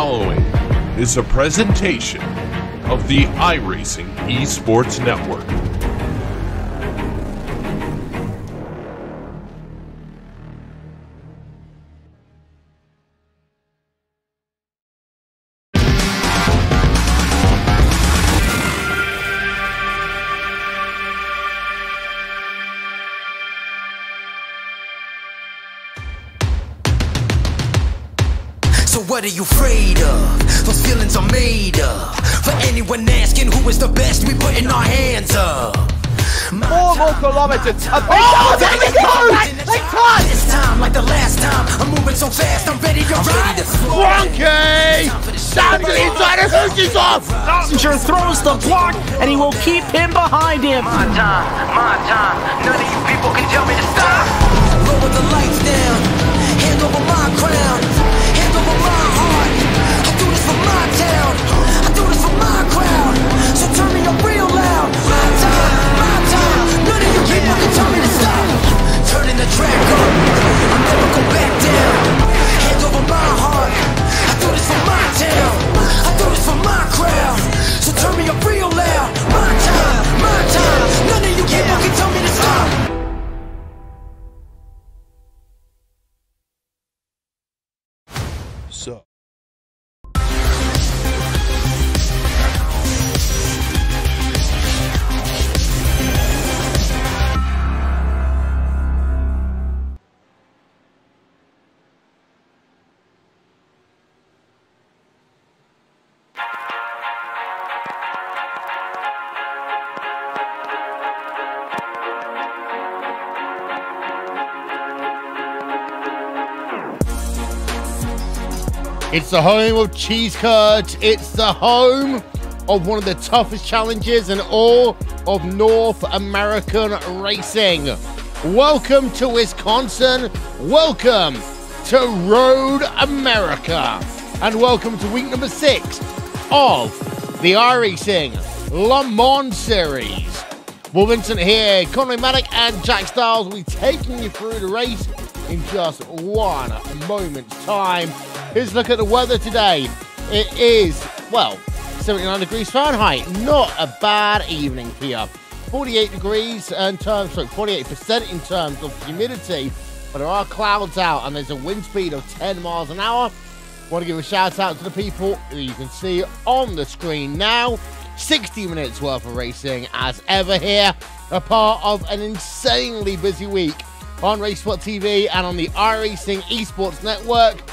following is a presentation of the iRacing Esports Network. So what are you afraid of? Those feelings are made up. For anyone asking who is the best, we putting our hands up. 4 more kilometers. Oh, there we go! They touch! This time, like the last time, I'm moving so fast, I'm ready to ride. Frankie! Down to the inside of Hoosie's off! Messenger throws the block, and he will keep him behind him. My time. None of you people can tell me to stop. Lower the lights down. Hand over my crown. Hand over my heart. I do this for my town. I do this for my crowd. So turn me up real loud. My time. None of you people can tell me to stop. Turning the track up. I'll never go back down. Hand over my heart. I do this for my town. I do this for my crowd. So turn me up real loud. My time. None of you people can tell me to stop. So, It's the home of cheese curds. It's the home of one of the toughest challenges in all of North American racing. Welcome to Wisconsin. Welcome to Road America. And welcome to week number 6 of the iRacing Le Mans Series. Will Vincent here, Conway Maddock and Jack Styles will be taking you through the race in just one moment's time. Here's a look at the weather today. It is, well, 79 degrees Fahrenheit. Not a bad evening here. 48 degrees in terms, sorry, 48% in terms of humidity. But there are clouds out and there's a wind speed of 10 miles an hour. Want to give a shout out to the people that you can see on the screen now. 60 minutes worth of racing as ever here. A part of an insanely busy week on RaceSpot TV and on the iRacing Esports Network.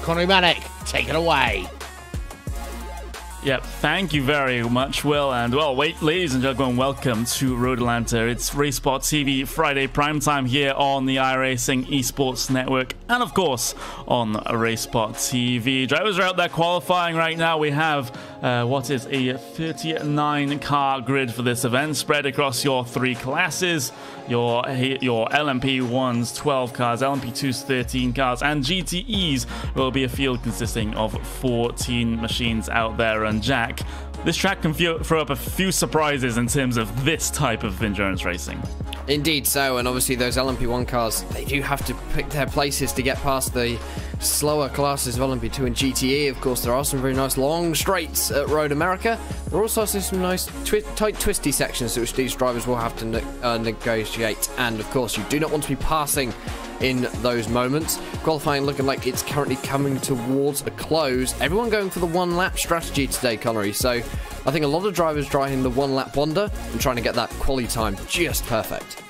Conway Maddock, take it away. Yep, thank you very much, Will. And well, ladies and gentlemen, welcome to Road Atlanta. It's RaceSpot TV Friday primetime here on the iRacing Esports Network and, of course, on RaceSpot TV. Drivers are out there qualifying right now. We have what is a 39-car grid for this event, spread across your 3 classes. Your LMP1s, 12 cars, LMP2s, 13 cars, and GTEs will be a field consisting of 14 machines out there. And Jack, this track can throw up a few surprises in terms of this type of endurance racing. Indeed so, and obviously those LMP1 cars, they do have to pick their places to get past the slower classes of LMP2 and GTE. Of course, there are some very nice long straights at Road America. There are also some nice tight twisty sections which these drivers will have to negotiate, and of course you do not want to be passing in those moments. Qualifying looking like it's currently coming towards a close. Everyone going for the one-lap strategy today, Connery, so I think a lot of drivers driving the one-lap wonder and trying to get that quali time just perfect.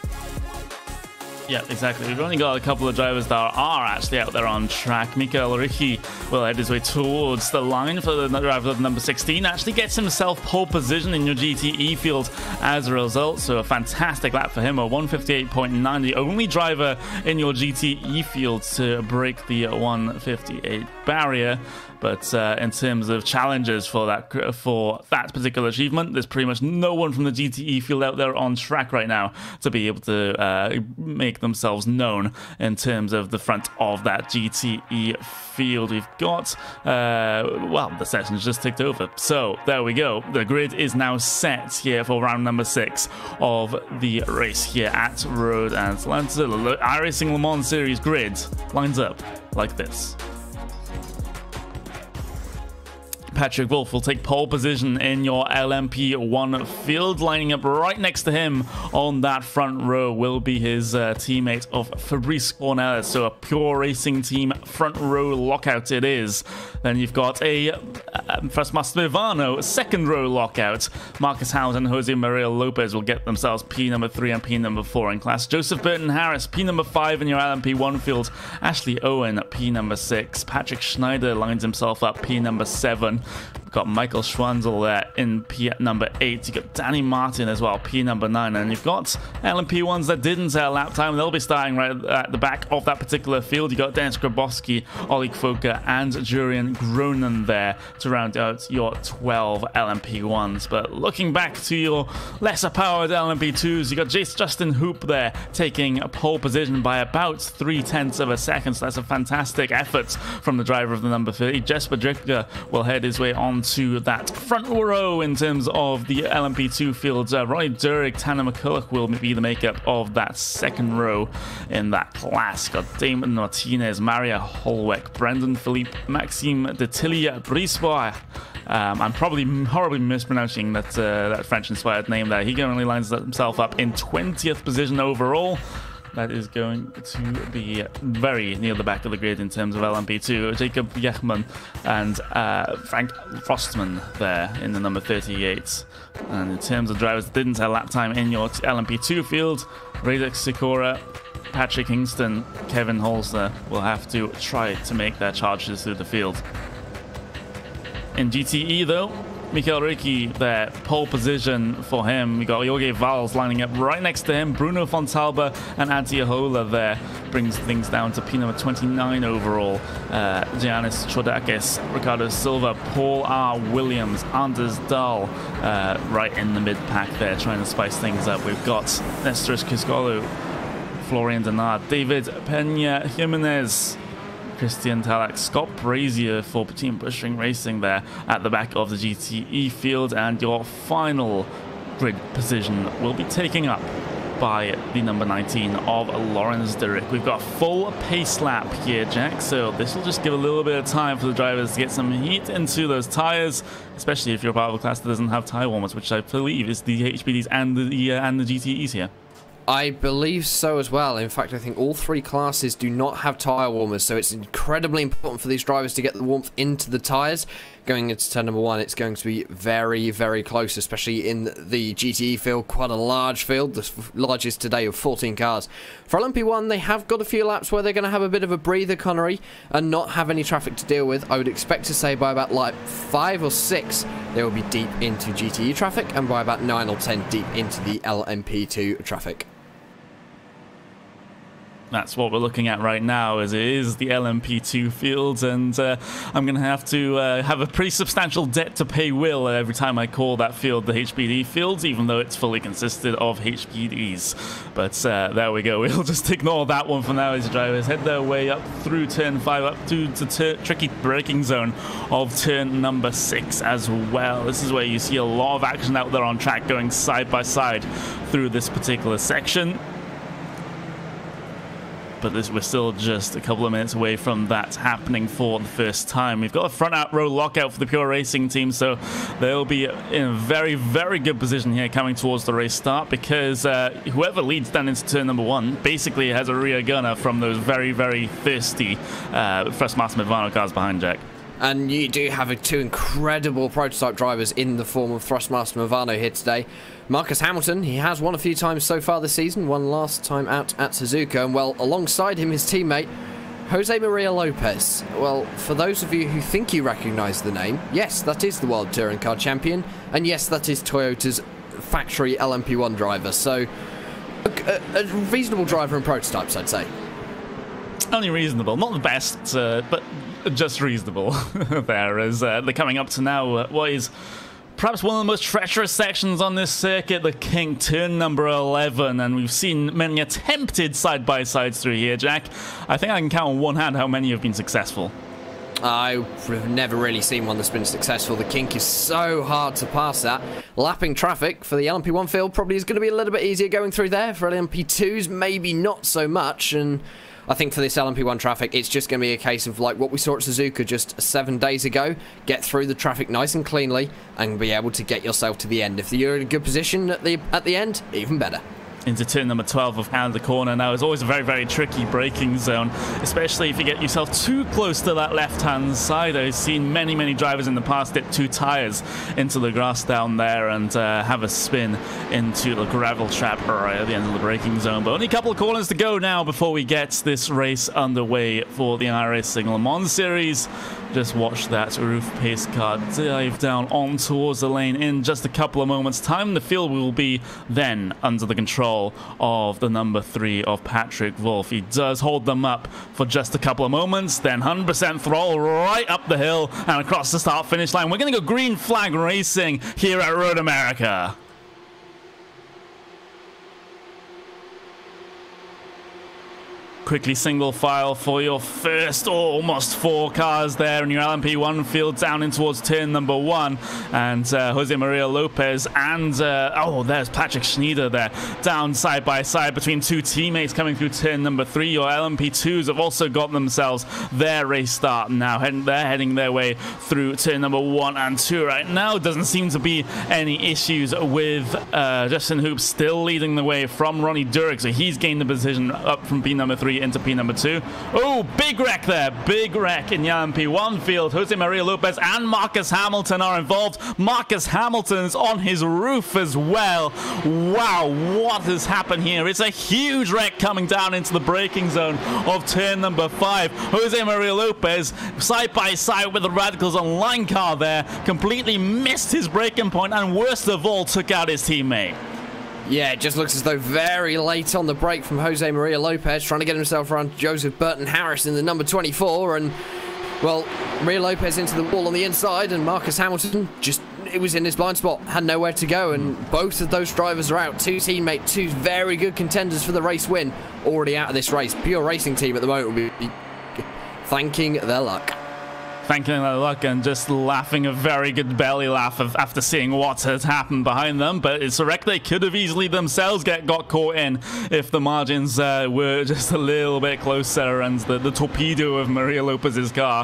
Yeah, exactly. We've only got a couple of drivers that are actually out there on track. Mikael Ricci will head his way towards the line for the driver of number 16. Actually gets himself pole position in your GTE field as a result. So a fantastic lap for him. A 158.9. The only driver in your GTE field to break the 158 barrier. But in terms of challenges for that particular achievement, there's pretty much no one from the GTE field out there on track right now to be able to make themselves known in terms of the front of that GTE field. We've got, well, the session's just ticked over. So there we go. The grid is now set here for round number 6 of the race here at Road Atlanta. The iRacing Le Mans Series grid lines up like this. Patrick Wolf will take pole position in your LMP1 field. Lining up right next to him on that front row will be his teammate of Fabrice Cornelis. So a pure racing team front row lockout it is. Then you've got a First Master Ivano second row lockout. Marcus Hamilton and Jose Maria Lopez will get themselves P number 3 and P number 4 in class. Joseph Burton Harris, P number 5 in your LMP1 field. Ashley Owen, P number 6. Patrick Schneider lines himself up, P number 7. We've got Michael Schwanzel there in P number 8. You've got Danny Martin as well, P number 9. And you've got LMP1s that didn't set a lap time. They'll be starting right at the back of that particular field. You've got Dennis Grabowski, Oleg Foka, and Jurian Gronen there to round out your 12 LMP1s. But looking back to your lesser powered LMP2s, you got Justin Hoop there taking a pole position by about 0.3 of a second. So that's a fantastic effort from the driver of the number 30. Jesper Dricker will head his way onto that front row in terms of the LMP2 fields. Roy Durig, Tanner McCulloch will be the makeup of that second row in that class. Got Damon Martinez, Maria Holweck, Brendan Philippe, Maxime Detilia Brisbois. I'm probably horribly mispronouncing that French-inspired name there. He currently lines himself up in 20th position overall. That is going to be very near the back of the grid in terms of LMP2. Jacob Yechman and Frank Frostman there in the number 38. And in terms of drivers that didn't have lap time in your LMP2 field, Radek Sikora, Patrick Kingston, Kevin Holzer will have to try to make their charges through the field. In GTE though, Mikael Ricci there, pole position for him. We got Jorge Valls lining up right next to him. Bruno Fontalba and Adi Ahola there brings things down to P number 29 overall. Giannis Chodakis, Ricardo Silva, Paul R. Williams, Anders Dahl right in the mid-pack there, trying to spice things up. We've got Nestoris Kiscolo, Florian Denard, David Pena Jimenez, Christian Talak, Scott Brazier for Team Bushring Racing there at the back of the GTE field. And your final grid position will be taken up by the number 19 of Lawrence Derrick. We've got full pace lap here, Jack, so this will just give a little bit of time for the drivers to get some heat into those tires, especially if you're part of a class that doesn't have tire warmers, which I believe is the HPDs and the GTEs here. I believe so as well. In fact, I think all three classes do not have tyre warmers, so it's incredibly important for these drivers to get the warmth into the tyres. Going into turn number 1, it's going to be very, very close, especially in the GTE field, quite a large field, the largest today of 14 cars. For LMP1, they have got a few laps where they're going to have a bit of a breather, Connery, and not have any traffic to deal with. I would expect to say by about like 5 or 6, they will be deep into GTE traffic, and by about 9 or 10 deep into the LMP2 traffic. That's what we're looking at right now, as it is the LMP2 fields, and I'm going to have a pretty substantial debt to pay Will every time I call that field the HPD fields, even though it's fully consisted of HPDs. But there we go. We'll just ignore that one for now as the drivers head their way up through turn 5, up to the tricky braking zone of turn number 6 as well. This is where you see a lot of action out there on track going side by side through this particular section. But we're still just a couple of minutes away from that happening for the first time. We've got a front out row lockout for the Pure Racing team, so they'll be in a very, very good position here coming towards the race start, because whoever leads down into turn number 1 basically has a rear gunner from those very, very thirsty First Master Movano cars behind Jack. And you do have two incredible prototype drivers in the form of Thrustmaster Movano here today. Marcus Hamilton, he has won a few times so far this season, won last time out at Suzuka, and well, alongside him, his teammate, Jose Maria Lopez. Well, for those of you who think you recognise the name, yes, that is the World Touring Car Champion, and yes, that is Toyota's factory LMP1 driver, so a reasonable driver in prototypes, I'd say. Only reasonable, not the best, but just reasonable there, as they're coming up to now what is perhaps one of the most treacherous sections on this circuit, the Kink, turn number 11, and we've seen many attempted side-by-sides through here, Jack. I think I can count on one hand how many have been successful. I've never really seen one that's been successful. The kink is so hard to pass that. Lapping traffic for the LMP1 field probably is going to be a little bit easier going through there. For LMP2s, maybe not so much. And I think for this LMP1 traffic, it's just going to be a case of like what we saw at Suzuka just 7 days ago. Get through the traffic nice and cleanly and be able to get yourself to the end. If you're in a good position at the end, even better. Into turn number 12 of Canada Corner. Now, it's always a very, very tricky braking zone, especially if you get yourself too close to that left-hand side. I've seen many, many drivers in the past dip 2 tires into the grass down there and have a spin into the gravel trap right at the end of the braking zone. But only a couple of corners to go now before we get this race underway for the iRacing Le Mans Series. Just watch that roof pace car dive down on towards the lane in just a couple of moments' time. The field will be then under the control of the number 3 of Patrick Wolf. He does hold them up for just a couple of moments, then 100% throttle right up the hill and across the start-finish line. We're going to go green flag racing here at Road America. Quickly single file for your first almost 4 cars there in your LMP1 field down in towards turn number 1. And Jose Maria Lopez and, oh, there's Patrick Schneider there, down side by side between 2 teammates coming through turn number 3. Your LMP2s have also got themselves their race start now. They're heading their way through turn number 1 and 2 right now. Doesn't seem to be any issues with Justin Hoops still leading the way from Ronnie Durek. So he's gained the position up from P number 3 into P number 2. Oh, big wreck there. Big wreck in the LMP1 field. Jose Maria Lopez and Marcus Hamilton are involved. Marcus Hamilton's on his roof as well. Wow, what has happened here? It's a huge wreck coming down into the braking zone of turn number 5. Jose Maria Lopez side by side with the Radicals Online car there. Completely missed his braking point and worst of all took out his teammate. Yeah, it just looks as though very late on the break from Jose Maria Lopez, trying to get himself around Joseph Burton Harris in the number 24, and, well, Maria Lopez into the wall on the inside, and Marcus Hamilton just, it was in his blind spot, had nowhere to go, and both of those drivers are out. 2 teammates, 2 very good contenders for the race win, already out of this race. Pure Racing team at the moment will be thanking their luck. Thanking their luck and just laughing a very good belly laugh after seeing what has happened behind them. But it's a wreck they could have easily themselves got caught in if the margins were just a little bit closer and the torpedo of Maria Lopez's car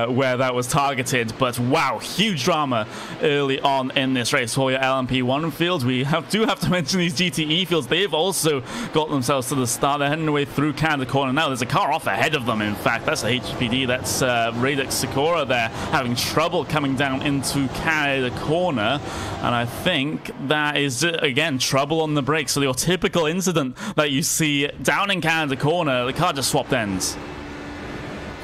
where that was targeted. But wow, huge drama early on in this race for your LMP1 fields. We do have to mention these GTE fields. They've also got themselves to the start. They're heading away through Canada Corner now. There's a car off ahead of them, in fact. That's a HPD. That's Radix Sikora there having trouble coming down into Canada Corner, and I think that is again trouble on the brakes. So your typical incident that you see down in Canada Corner, the car just swapped ends.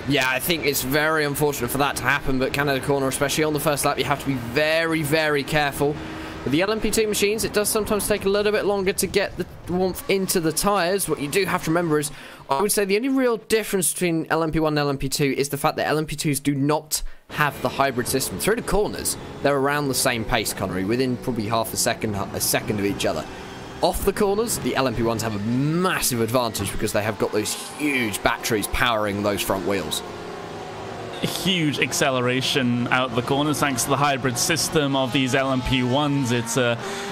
Yeah, I think it's very unfortunate for that to happen, but Canada Corner, especially on the first lap, you have to be very, very careful. With the LMP2 machines, it does sometimes take a little bit longer to get the warmth into the tyres. What you do have to remember is, I would say the only real difference between LMP1 and LMP2 is the fact that LMP2s do not have the hybrid system. Through the corners, they're around the same pace, Connery, within probably half a second of each other. Off the corners, the LMP1s have a massive advantage because they have got those huge batteries powering those front wheels. Huge acceleration out the corners thanks to the hybrid system of these LMP1s.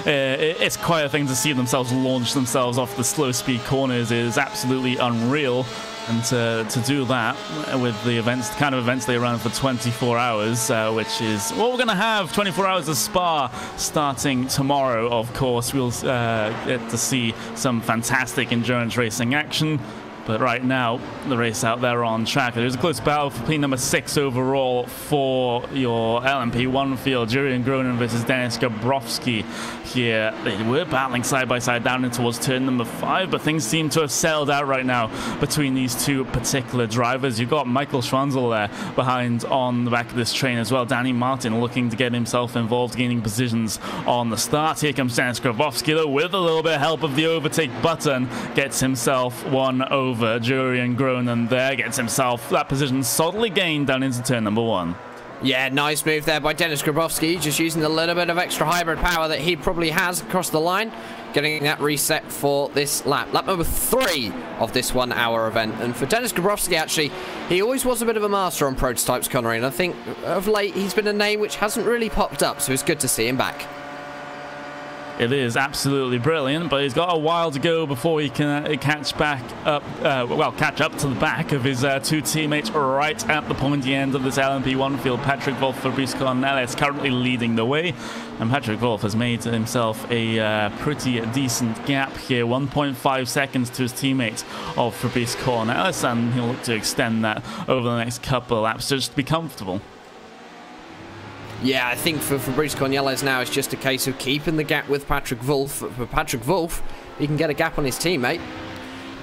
It's quite a thing to see themselves launch themselves off the slow speed corners. It is absolutely unreal. And to do that with the events, the kind of events they run for 24 hours, which is what we're going to have, 24 hours of Spa starting tomorrow, of course. We'll get to see some fantastic endurance racing action. But right now, the race out there on track. There's a close battle for P number 6 overall for your LMP1 field. Julian Gronin versus Dennis Gabrowski here. They were battling side by side down in towards turn number 5, but things seem to have settled out right now between these 2 particular drivers. You've got Michael Schwanzel there behind on the back of this train as well. Danny Martin looking to get himself involved, gaining positions on the start. Here comes Dennis Gabrowski, though, with a little bit of help of the overtake button. Gets himself one over. Julian Gronin there gets himself that position solidly gained down into turn number 1. Yeah, nice move there by Dennis Grabowski, just using a little bit of extra hybrid power that he probably has across the line. getting that reset for this lap. Lap number 3 of this 1 hour event. And for Dennis Grabowski, actually, he always was a bit of a master on prototypes, Connery, and I think of late he's been a name which hasn't really popped up, so it's good to see him back. It is absolutely brilliant, but he's got a while to go before he can catch up to the back of his 2 teammates right at the pointy end of this LMP1 field. Patrick Wolf, Fabrice Cornelis currently leading the way, and Patrick Wolf has made himself a pretty decent gap here, 1.5 seconds to his teammate of Fabrice Cornelis, and he'll look to extend that over the next couple of laps just to be comfortable. Yeah, I think for Fabrice Cornelis now, it's just a case of keeping the gap with Patrick Wolf. For Patrick Wolf, he can get a gap on his teammate.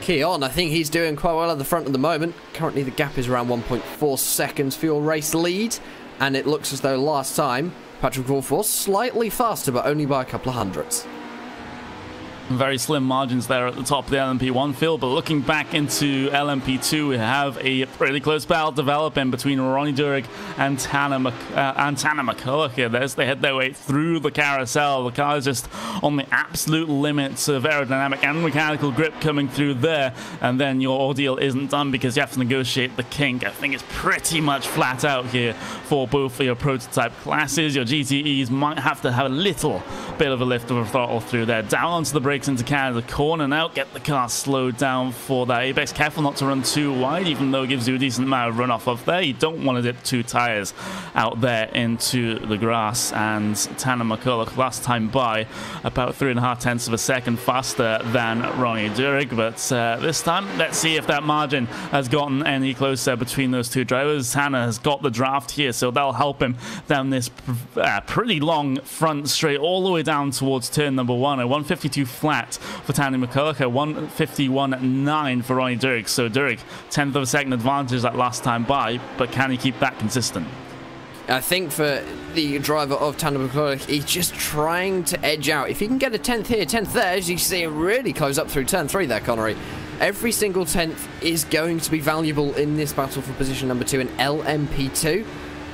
Keon, I think he's doing quite well at the front at the moment. Currently, the gap is around 1.4 seconds for your race lead. And it looks as though last time, Patrick Wolf was slightly faster, but only by a couple of hundredths. Very slim margins there at the top of the LMP1 field, but looking back into LMP2, we have a pretty close battle developing between Ronnie Durig and Tanner McCulloch here. They head their way through the carousel. The car is just on the absolute limits of aerodynamic and mechanical grip coming through there, and then your ordeal isn't done because you have to negotiate the kink. I think it's pretty much flat out here for both of your prototype classes. Your GTEs might have to have a little bit of a lift of a throttle through there. Down onto the brakes into Canada corner now. Get the car slowed down for that apex. Careful not to run too wide, even though it gives you a decent amount of runoff off there. You don't want to dip 2 tires out there into the grass. And Tanner McCulloch last time by about 3.5 tenths of a second faster than Ronnie Durig. But this time, let's see if that margin has gotten any closer between those 2 drivers. Tanner has got the draft here, so that'll help him down this pretty long front straight all the way down towards turn number 1. A 152 flat for Tanner McCulloch, a 151.9 for Ronnie Durig. So Durig, 10th of a second advantage that last time by, but can he keep that consistent? I think for the driver of Tanner McCulloch, he's just trying to edge out. If he can get a 10th here, 10th there, as you see him really close up through turn 3 there, Connery. Every single 10th is going to be valuable in this battle for position number 2 in LMP2.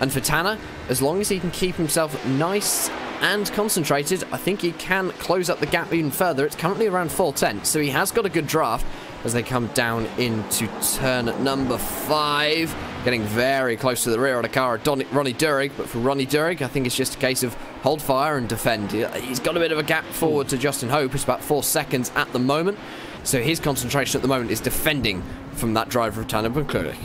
And for Tanner, as long as he can keep himself nice and concentrated, I think he can close up the gap even further. It's currently around 4 tenths, so he has got a good draft as they come down into turn number 5. Getting very close to the rear of the car of Ronnie Durig, but for Ronnie Durig, I think it's just a case of hold fire and defend. He's got a bit of a gap forward to Justin Hope. It's about 4 seconds at the moment, so his concentration at the moment is defending from that driver of Tanner McCulloch.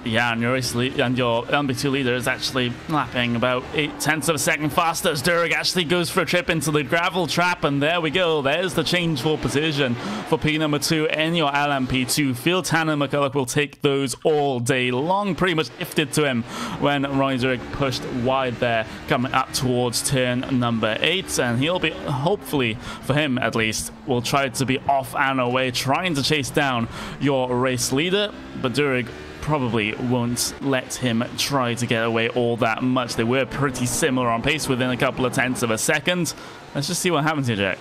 Yeah, and your LMP2 leader is actually lapping about 8 tenths of a second faster as Durig actually goes for a trip into the gravel trap, and there we go. There's the change for position for P number 2 in your LMP2 field. Tanner McCulloch will take those all day long. Pretty much gifted to him when Ronnie Durig pushed wide there, coming up towards turn number 8, and he'll be, hopefully for him at least, will try to be off and away, trying to chase down your race leader, but Durig probably won't let him try to get away all that much. They were pretty similar on pace within a couple of tenths of a second. Let's just see what happens here, Jack.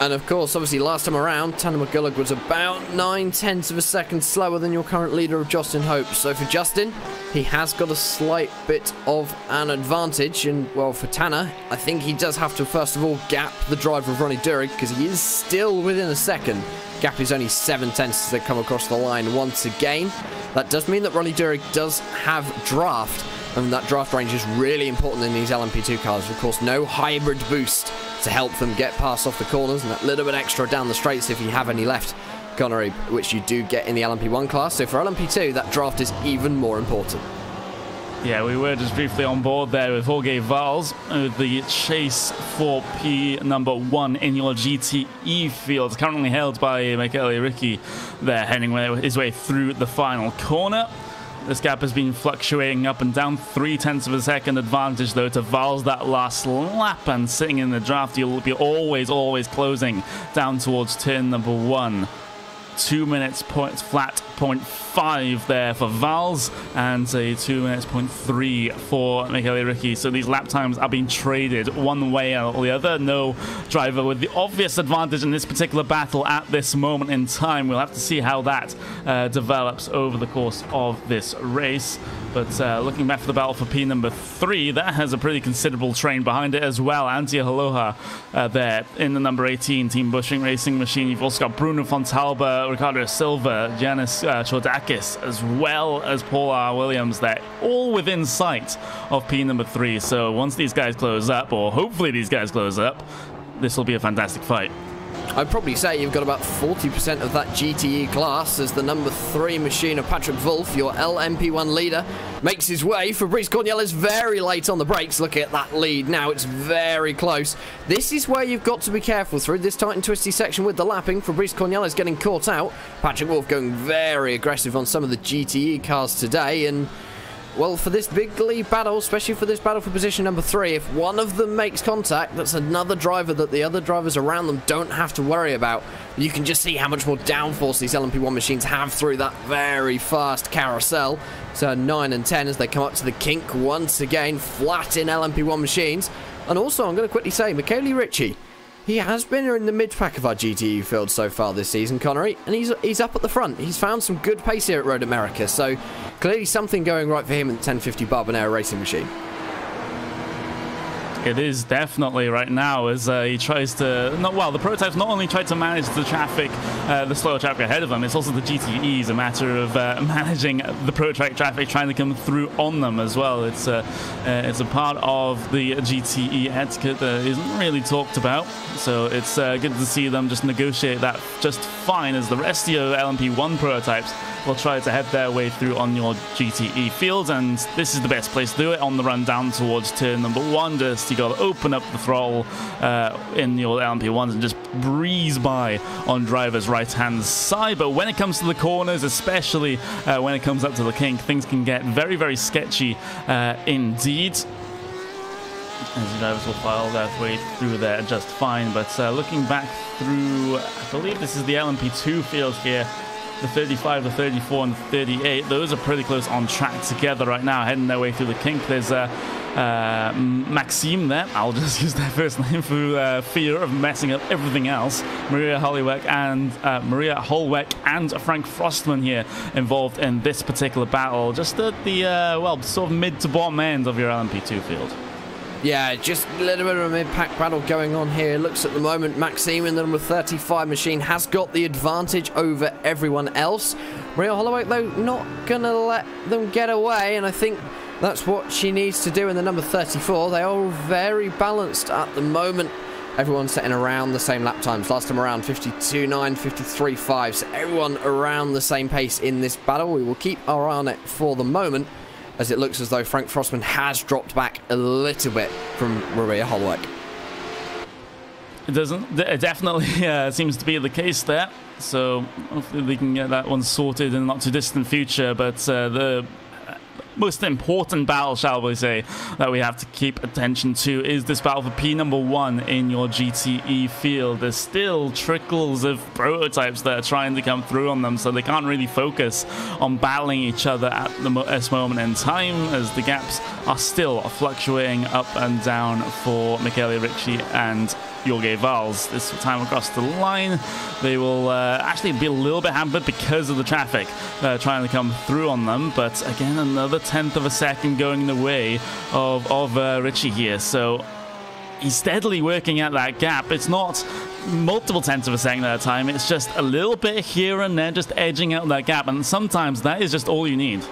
And of course, obviously last time around, Tanner McCulloch was about 9 tenths of a second slower than your current leader of Justin Hope. So for Justin, he has got a slight bit of an advantage. And well, for Tanner, I think he does have to first of all gap the driver of Ronnie Durig, because he is still within a second. Gap is only 7 tenths as they come across the line once again. That does mean that Ronnie Durig does have draft, and that draft range is really important in these LMP2 cars. Of course, no hybrid boost to help them get past off the corners, and that little bit extra down the straights if you have any left, Connery, which you do get in the LMP1 class. So for LMP2, that draft is even more important. Yeah, we were just briefly on board there with Jorge Valls, the chase for P number 1 in your GTE field, currently held by Michele Ricci there, heading his way through the final corner. This gap has been fluctuating up and down. 3 tenths of a second advantage, though, to Valls that last lap, and sitting in the draft, you'll be always closing down towards turn number 1. 2 minutes flat 2:08.5 there for Vals, and a 2:03 for Michele Ricci. So these lap times are being traded one way or the other. No driver with the obvious advantage in this particular battle at this moment in time. We'll have to see how that develops over the course of this race. But looking back for the battle for P number 3, that has a pretty considerable train behind it as well. Antia Haloha there in the number 18 Team Bushing Racing Machine. You've also got Bruno Fontalba, Ricardo Silva, Giannis Chodakis, as well as Paul R. Williams there, all within sight of P number 3. So once these guys close up, or hopefully these guys close up, this will be a fantastic fight. I'd probably say you've got about 40% of that GTE class as the number 3 machine of Patrick Wolf, your LMP1 leader, makes his way. Fabrice Cornelis very late on the brakes. Look at that lead now. It's very close. This is where you've got to be careful through this tight and twisty section with the lapping. Fabrice Cornelis getting caught out. Patrick Wolf going very aggressive on some of the GTE cars today. And well, for this big lead battle, especially for this battle for position number 3, if one of them makes contact, that's another driver that the other drivers around them don't have to worry about. You can just see how much more downforce these LMP1 machines have through that very fast carousel. So 9 and 10 as they come up to the kink once again, flat in LMP1 machines. And also, I'm going to quickly say, Michele Ricci, he has been in the mid-pack of our GTE field so far this season, Connery, and he's up at the front. He's found some good pace here at Road America, so clearly something going right for him in the 1050 Barbonero racing machine. It is definitely right now as he tries to... the prototypes not only try to manage the traffic, the slower traffic ahead of them, it's also the GTEs, a matter of managing the prototype traffic trying to come through on them as well. It's a part of the GTE etiquette that isn't really talked about, so it's good to see them just negotiate that just fine as the rest of your LMP1 prototypes will try to head their way through on your GTE field, and this is the best place to do it on the run down towards turn number 1. Just you got to open up the throttle in your LMP1s and just breeze by on driver's right hand side. But when it comes to the corners, especially when it comes up to the kink, things can get very, very sketchy indeed. As the drivers will file their way through there just fine. But looking back through, I believe this is the LMP2 field here. The 35, the 34, and the 38, those are pretty close on track together right now, heading their way through the kink. There's Maxime there. I'll just use their first name for fear of messing up everything else. Maria Holweck and Frank Frostman here involved in this particular battle. Just at the, sort of mid to bottom end of your LMP2 field. Yeah, just a little bit of a mid-pack battle going on here. Looks at the moment, Maxime in the number 35 machine has got the advantage over everyone else. Maria Holloway, though, not going to let them get away, and I think that's what she needs to do in the number 34. They are very balanced at the moment. Everyone's setting around the same lap times. Last time around, 52.9, 53.5. So everyone around the same pace in this battle. We will keep our eye on it for the moment, as it looks as though Frank Frostman has dropped back a little bit from Maria Holweck. It definitely seems to be the case there. So hopefully we can get that one sorted in the not too distant future. But the most important battle, shall we say, that we have to keep attention to is this battle for P number 1 in your GTE field. There's still trickles of prototypes that are trying to come through on them, so they can't really focus on battling each other at this moment in time, as the gaps are still fluctuating up and down for Michele Ricci and Jorge Vals. This time across the line, they will actually be a little bit hampered because of the traffic trying to come through on them. But again, another 1/10 of a second going the way of Ricci here. So he's steadily working at that gap. It's not multiple 1/10 of a second at a time. It's just a little bit here and there, just edging out that gap. And sometimes that is just all you need.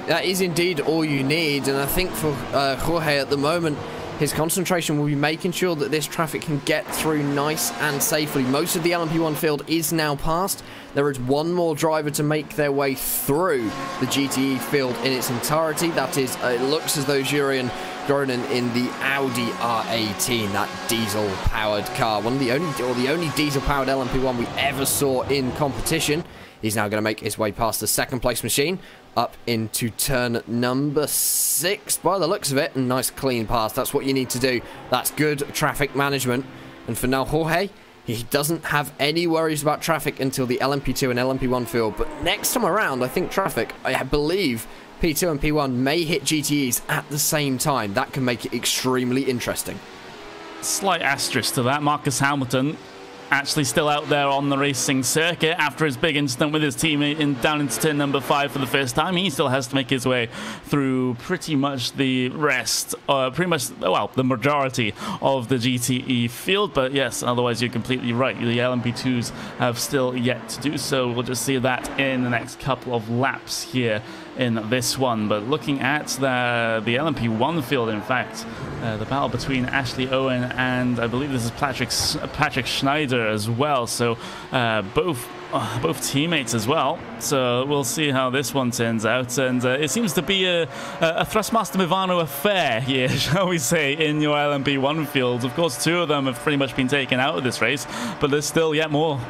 That is indeed all you need. And I think for Jorge at the moment, his concentration will be making sure that this traffic can get through nice and safely. Most of the LMP1 field is now passed. There is one more driver to make their way through the GTE field in its entirety. That is, it looks as though Jurian Groningen in the Audi R18, that diesel-powered car. The only diesel-powered LMP1 we ever saw in competition. He's now going to make his way past the second-place machine, up into turn number 6 by the looks of it. Nice clean pass. That's what you need to do. That's good traffic management. And for now, Jorge, He doesn't have any worries about traffic until the LMP2 and LMP1 field, but next time around, I think traffic, I believe P2 and P1 may hit GTEs at the same time. That can make it extremely interesting. Slight asterisk to that. Marcus Hamilton actually still out there on the racing circuit after his big incident with his teammate down into turn number 5 for the first time. He still has to make his way through pretty much the rest, the majority of the GTE field. But yes, otherwise you're completely right. The LMP2s have still yet to do so. We'll just see that in the next couple of laps here in this one. But looking at the LMP1 field, in fact, the battle between Ashley Owen and I believe this is Patrick Schneider as well. So both teammates as well. So we'll see how this one turns out. And it seems to be a Thrustmaster Movano affair here, shall we say, in your LMP1 field. Of course, 2 of them have pretty much been taken out of this race, but there's still yet more.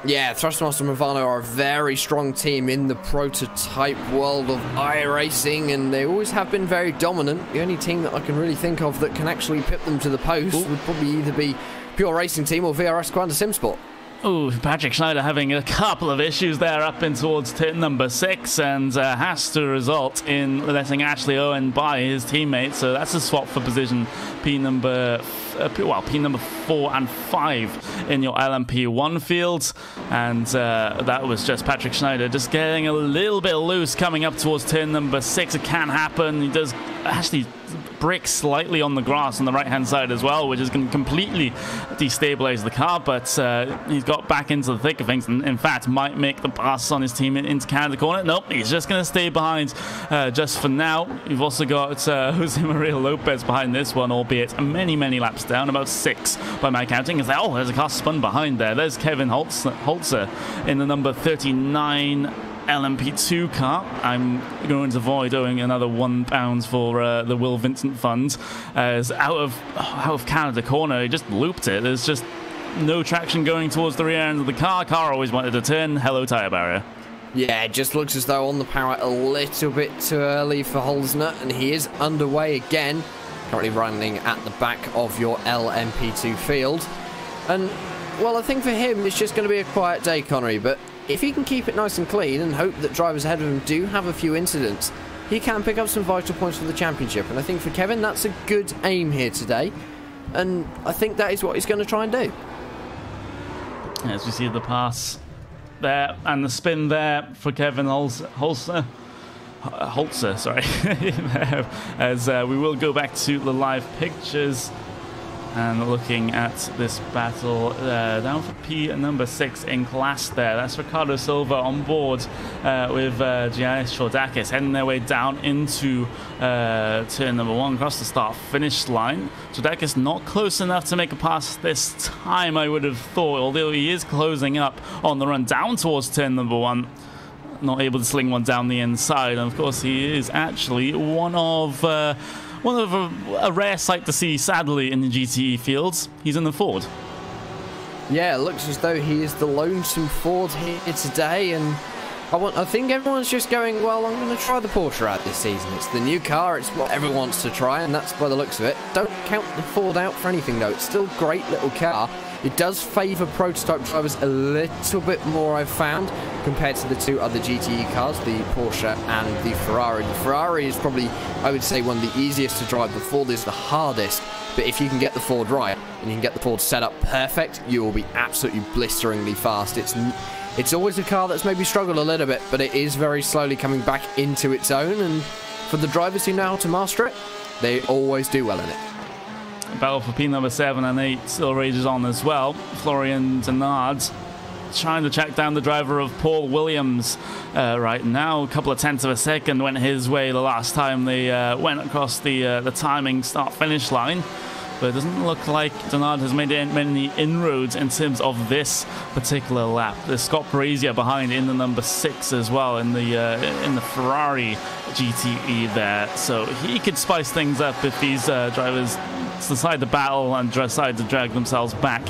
Yeah, Thrustmaster Movano are a very strong team in the prototype world of iRacing, and they always have been very dominant. The only team that I can really think of that can actually pip them to the post would probably either be Pure Racing Team or VRS Quanta Simsport. Oh, Patrick Schneider having a couple of issues there up in towards turn number 6, and has to result in letting Ashley Owen by his teammate. So that's a swap for position P number 4 and 5 in your LMP1 field. And that was just Patrick Schneider just getting a little bit loose coming up towards turn number 6. It can happen. He does actually brick slightly on the grass on the right hand side as well, which is going to completely destabilize the car, but he's got back into the thick of things, and in fact might make the pass on his team into Canada corner. Nope, he's just going to stay behind just for now. You've also got Jose Maria Lopez behind this one, albeit many laps down, about 6 by my counting. Oh, there's a car spun behind there. There's Kevin Holzer in the number 39 LMP2 car. I'm going to avoid owing another £1 for the Will Vincent Fund, as out of Canada corner, he just looped it. There's just no traction going towards the rear end of the car. Car always wanted to turn. Hello, tyre barrier. Yeah, it just looks as though on the power a little bit too early for Holzner, and he is underway again, currently running at the back of your LMP2 field. And, well, I think for him it's just going to be a quiet day, Connery, but if he can keep it nice and clean and hope that drivers ahead of him do have a few incidents, he can pick up some vital points for the championship. And I think for Kevin, that's a good aim here today. And I think that is what he's going to try and do. As we see the pass there and the spin there for Kevin Holzer, sorry. As we will go back to the live pictures. And looking at this battle down for P number 6 in class there. That's Ricardo Silva on board with Giannis Chordakis heading their way down into turn number 1 across the start-finish line. Chordakis not close enough to make a pass this time, I would have thought, although he is closing up on the run down towards turn number 1. Not able to sling one down the inside. And of course, he is actually one of a rare sight to see, sadly, in the GTE fields. He's in the Ford. Yeah, it looks as though he is the lonesome Ford here today, and I think everyone's just going, well, I'm going to try the Porsche out this season. It's the new car, it's what everyone wants to try, and that's by the looks of it. Don't count the Ford out for anything, though. It's still a great little car. It does favour prototype drivers a little bit more, I've found, compared to the 2 other GTE cars, the Porsche and the Ferrari. The Ferrari is probably, I would say, one of the easiest to drive. The Ford is the hardest, but if you can get the Ford right, and you can get the Ford set up perfect, you will be absolutely blisteringly fast. It's always a car that's maybe struggled a little bit, but it is very slowly coming back into its own, and for the drivers who know how to master it, they always do well in it. Battle for P number 7 and 8 still rages on as well. Florian Denard trying to track down the driver of Paul Williams right now. A couple of tenths of a second went his way the last time they went across the timing start-finish line. But it doesn't look like Denard has made many inroads in terms of this particular lap. There's Scott Parizia behind in the number 6 as well in the Ferrari GTE there. So he could spice things up if these drivers decide the battle and decide to drag themselves back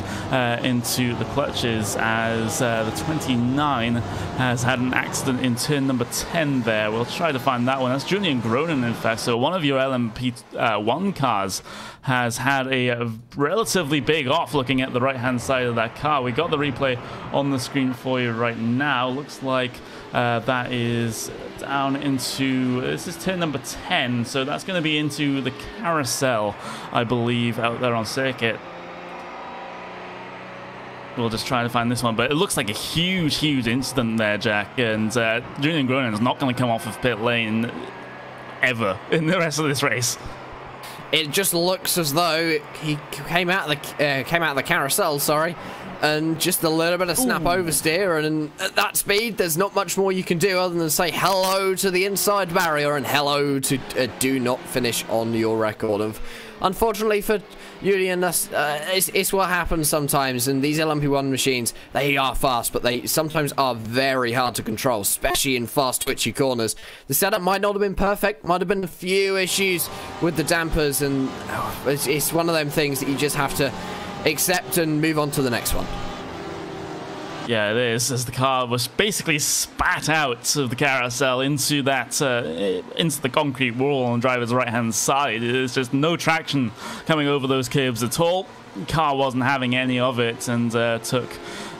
into the clutches, as the 29 has had an accident in turn number 10 there. We'll try to find that one. That's Julian Gronin, in fact. So one of your LMP1 cars has had a relatively big off. Looking at the right-hand side of that car, we got the replay on the screen for you right now. Looks like that is down into, this is turn number 10, so that's going to be into the carousel, I believe, out there on circuit. We'll just try to find this one, but it looks like a huge incident there, Jack, and Julian Gronin is not going to come off of pit lane ever in the rest of this race. It just looks as though he came out of the carousel, sorry, and just a little bit of snap oversteer, and at that speed, there's not much more you can do other than say hello to the inside barrier and hello to do not finish on your record. Of, unfortunately for Julian, it's what happens sometimes, and these LMP1 machines, they are fast, but they sometimes are very hard to control, especially in fast twitchy corners. The setup might not have been perfect, might have been a few issues with the dampers, and it's one of them things that you just have to accept and move on to the next one. Yeah, it is, as the car was basically spat out of the carousel into that into the concrete wall on the driver's right-hand side. There's just no traction coming over those curves at all. The car wasn't having any of it, and took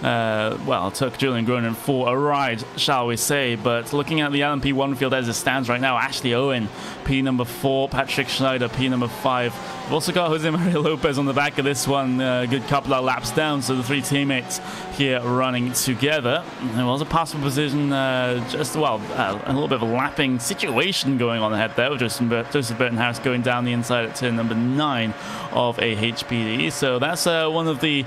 Julian Gronin for a ride, shall we say. But looking at the LMP1 field as it stands right now, Ashley Owen, P number 4, Patrick Schneider, P number 5. We've also got Jose Maria Lopez on the back of this one, a good couple of laps down, so the three teammates here running together. There was a possible position, a little bit of a lapping situation going on ahead there, with Joseph Burtonhouse going down the inside at turn number 9 of a HPD. So that's one of the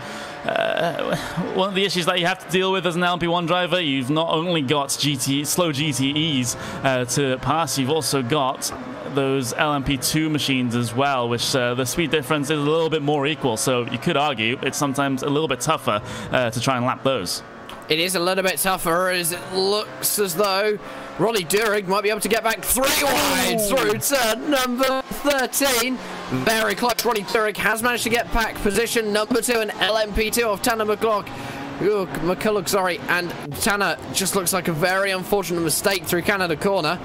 issues that you have to deal with as an LMP1 driver. You've not only got slow GTEs to pass, you've also got those LMP2 machines as well, which the speed difference is a little bit more equal, so you could argue it's sometimes a little bit tougher to try and lap those. It is a little bit tougher, as it looks as though Ronnie Durig might be able to get back 3 wide through turn number 13. Very close. Ronnie Durig has managed to get back position number 2 and LMP2 of Tanner McCulloch, sorry, and Tanner just looks like a very unfortunate mistake through Canada corner,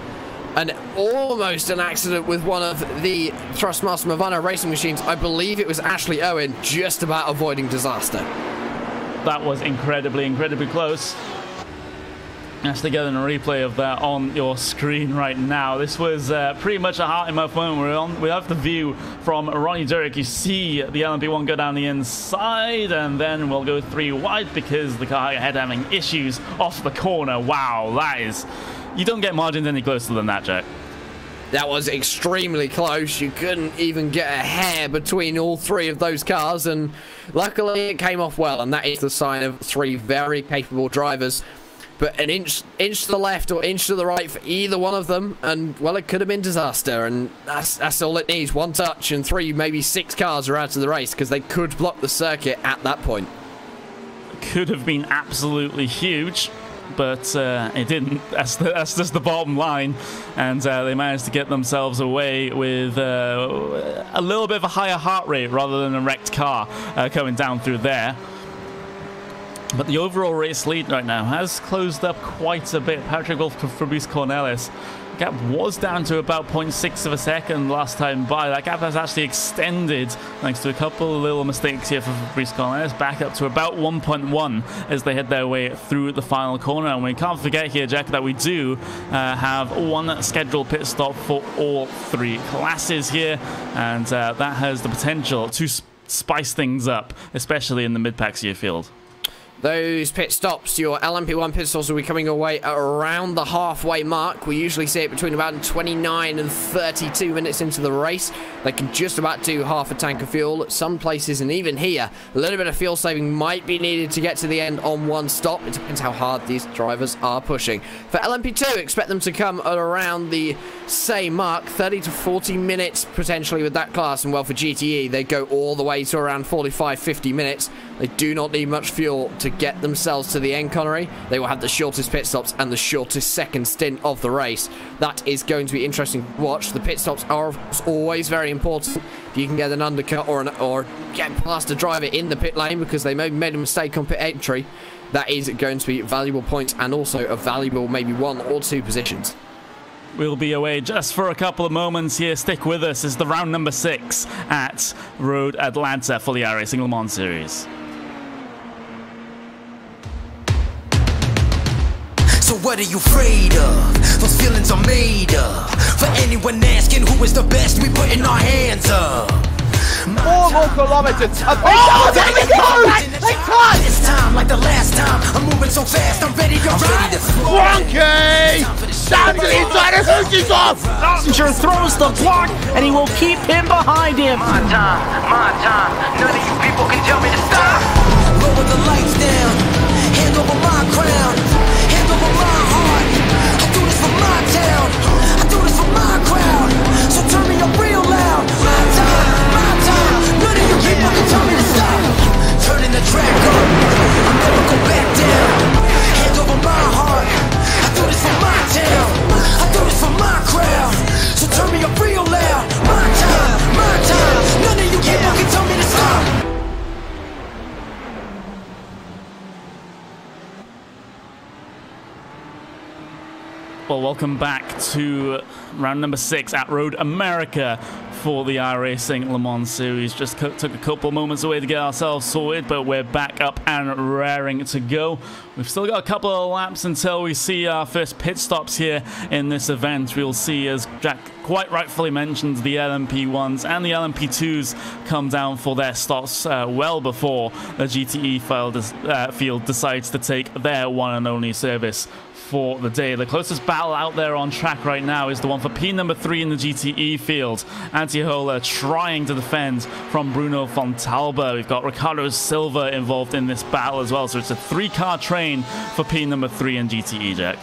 and almost an accident with one of the Thrustmaster Movano racing machines. I believe it was Ashley Owen, just about avoiding disaster. That was incredibly close. Actually getting a replay of that on your screen right now. This was pretty much a heart-in-mouth moment. We have the view from Ronnie Durig. You see the LMP1 go down the inside, and then we'll go 3 wide because the car ahead having issues off the corner. Wow, that is... You don't get margins any closer than that, Jack. That was extremely close. You couldn't even get a hair between all 3 of those cars, and luckily it came off well, and that is the sign of 3 very capable drivers. But an inch to the left or inch to the right for either one of them, and, well, it could have been disaster, and that's all it needs. 1 touch and 3, maybe 6 cars are out of the race, because they could block the circuit at that point. Could have been absolutely huge, but it didn't. That's just the bottom line, and they managed to get themselves away with a little bit of a higher heart rate rather than a wrecked car coming down through there. But the overall race lead right now has closed up quite a bit. Patrick Wolf for Fabrice Cornelis. Gap was down to about 0.6 of a second last time by. That gap has actually extended thanks to a couple of little mistakes here for Fabrice Cornelis, back up to about 1.1 as they head their way through the final corner. And we can't forget here, Jack, that we do have 1 scheduled pit stop for all 3 classes here, and that has the potential to spice things up, especially in the mid-pack year field. Those pit stops, your LMP1 pit stops, will be coming away at around the halfway mark. We usually see it between about 29 and 32 minutes into the race. They can just about do half a tank of fuel at some places, and even here, a little bit of fuel saving might be needed to get to the end on 1 stop. It depends how hard these drivers are pushing. For LMP2, expect them to come at around the same mark, 30 to 40 minutes potentially with that class, and well, for GTE, they go all the way to around 45-50 minutes. They do not need much fuel to get themselves to the end, Connery. They will have the shortest pit stops and the shortest second stint of the race. That is going to be interesting to watch. The pit stops are always very important. If you can get an undercut or get past a driver in the pit lane because they made a mistake on pit entry, that is going to be valuable points and also a valuable maybe 1 or 2 positions. We'll be away just for a couple of moments here. Stick with us. It's the round number 6 at Road Atlanta for the iRacing Le Mans Series. So what are you afraid of? Those feelings are made up. For anyone asking who is the best, we putting our hands up. 4 more kilometers. Oh, there we go! They touched! This time, like the last time, I'm moving so fast, I'm ready to ride. Frankie! Down to the inside of Hoosie's off! Passenger throws the block, and he will keep him behind him. My time, none of you people can tell me to stop. Lower the lights down, hand over my crown, hand over my heart. I do this for my town, I do this for my crowd. So turn me up real loud. My time, none of you people can tell me to stop. Turning the track up, I'll never go back down. Hand over my heart, I do this for my town, I do this for my crowd. So turn me up real loud. My time, none of you people can tell me to stop. Well, welcome back to round number 6 at Road America for the iRacing Le Mans Series. Just took a couple moments away to get ourselves sorted, but we're back up and raring to go. We've still got a couple of laps until we see our first pit stops here in this event. We'll see, as Jack quite rightfully mentioned, the LMP1s and the LMP2s come down for their stops well before the GTE field decides to take their one and only service for the day. The closest battle out there on track right now is the one for P number 3 in the GTE field. Antiola trying to defend from Bruno Fontalba. We've got Ricardo Silva involved in this battle as well, so it's a 3-car train for P number 3 in GTE, Jack.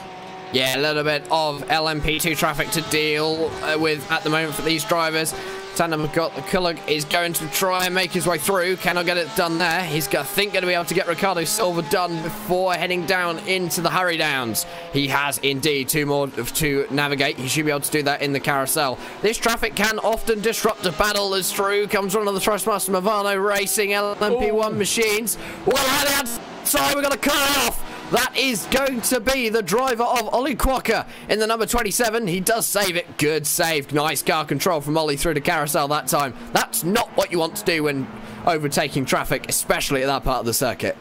Yeah, a little bit of LMP2 traffic to deal with at the moment for these drivers. Tandem McCulloch is going to try and make his way through. Cannot get it done there. He's, I think, going to be able to get Ricardo Silva done before heading down into the hurry downs. He has indeed 2 more to navigate. He should be able to do that in the carousel. This traffic can often disrupt a battle as through comes one of the Trustmaster Movano Racing LMP1 machines. Well, on the outside, we're going to cut it off. That is going to be the driver of Ollie Quokka in the number 27. He does save it. Good save. Nice car control from Ollie through the carousel that time. That's not what you want to do when overtaking traffic, especially at that part of the circuit.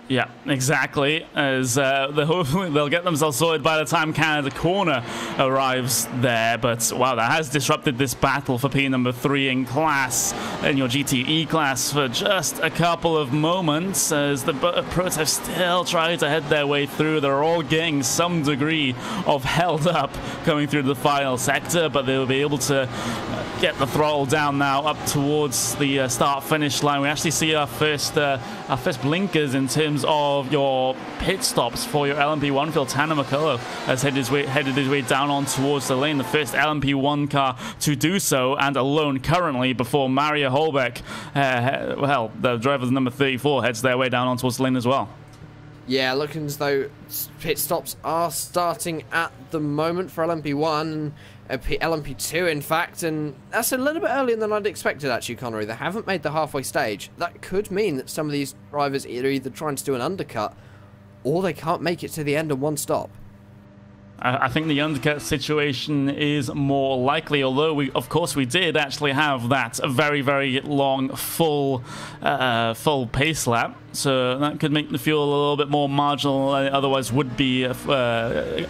Yeah, exactly. As hopefully they'll get themselves sorted by the time Canada Corner arrives there. But wow, that has disrupted this battle for P number 3 in your GTE class for just a couple of moments. As the pros have still tried to head their way through, they're all getting some degree of held up coming through the final sector, but they'll be able to get the throttle down now up towards the start-finish line. We actually see our first blinkers in terms of your pit stops for your LMP1 field. Tandem McCulloch has headed his way down on towards the lane, the first LMP1 car to do so, and alone currently before Mario Holbeck, the driver of number 34, heads their way down on towards the lane as well. Yeah, looking as though pit stops are starting at the moment for LMP1 and LMP2, in fact, and that's a little bit earlier than I'd expected, actually, Connery. They haven't made the halfway stage. That could mean that some of these drivers are either trying to do an undercut or they can't make it to the end in one stop. I think the undercut situation is more likely, although of course we did actually have that very, very long full pace lap. So that could make the fuel a little bit more marginal than it otherwise would be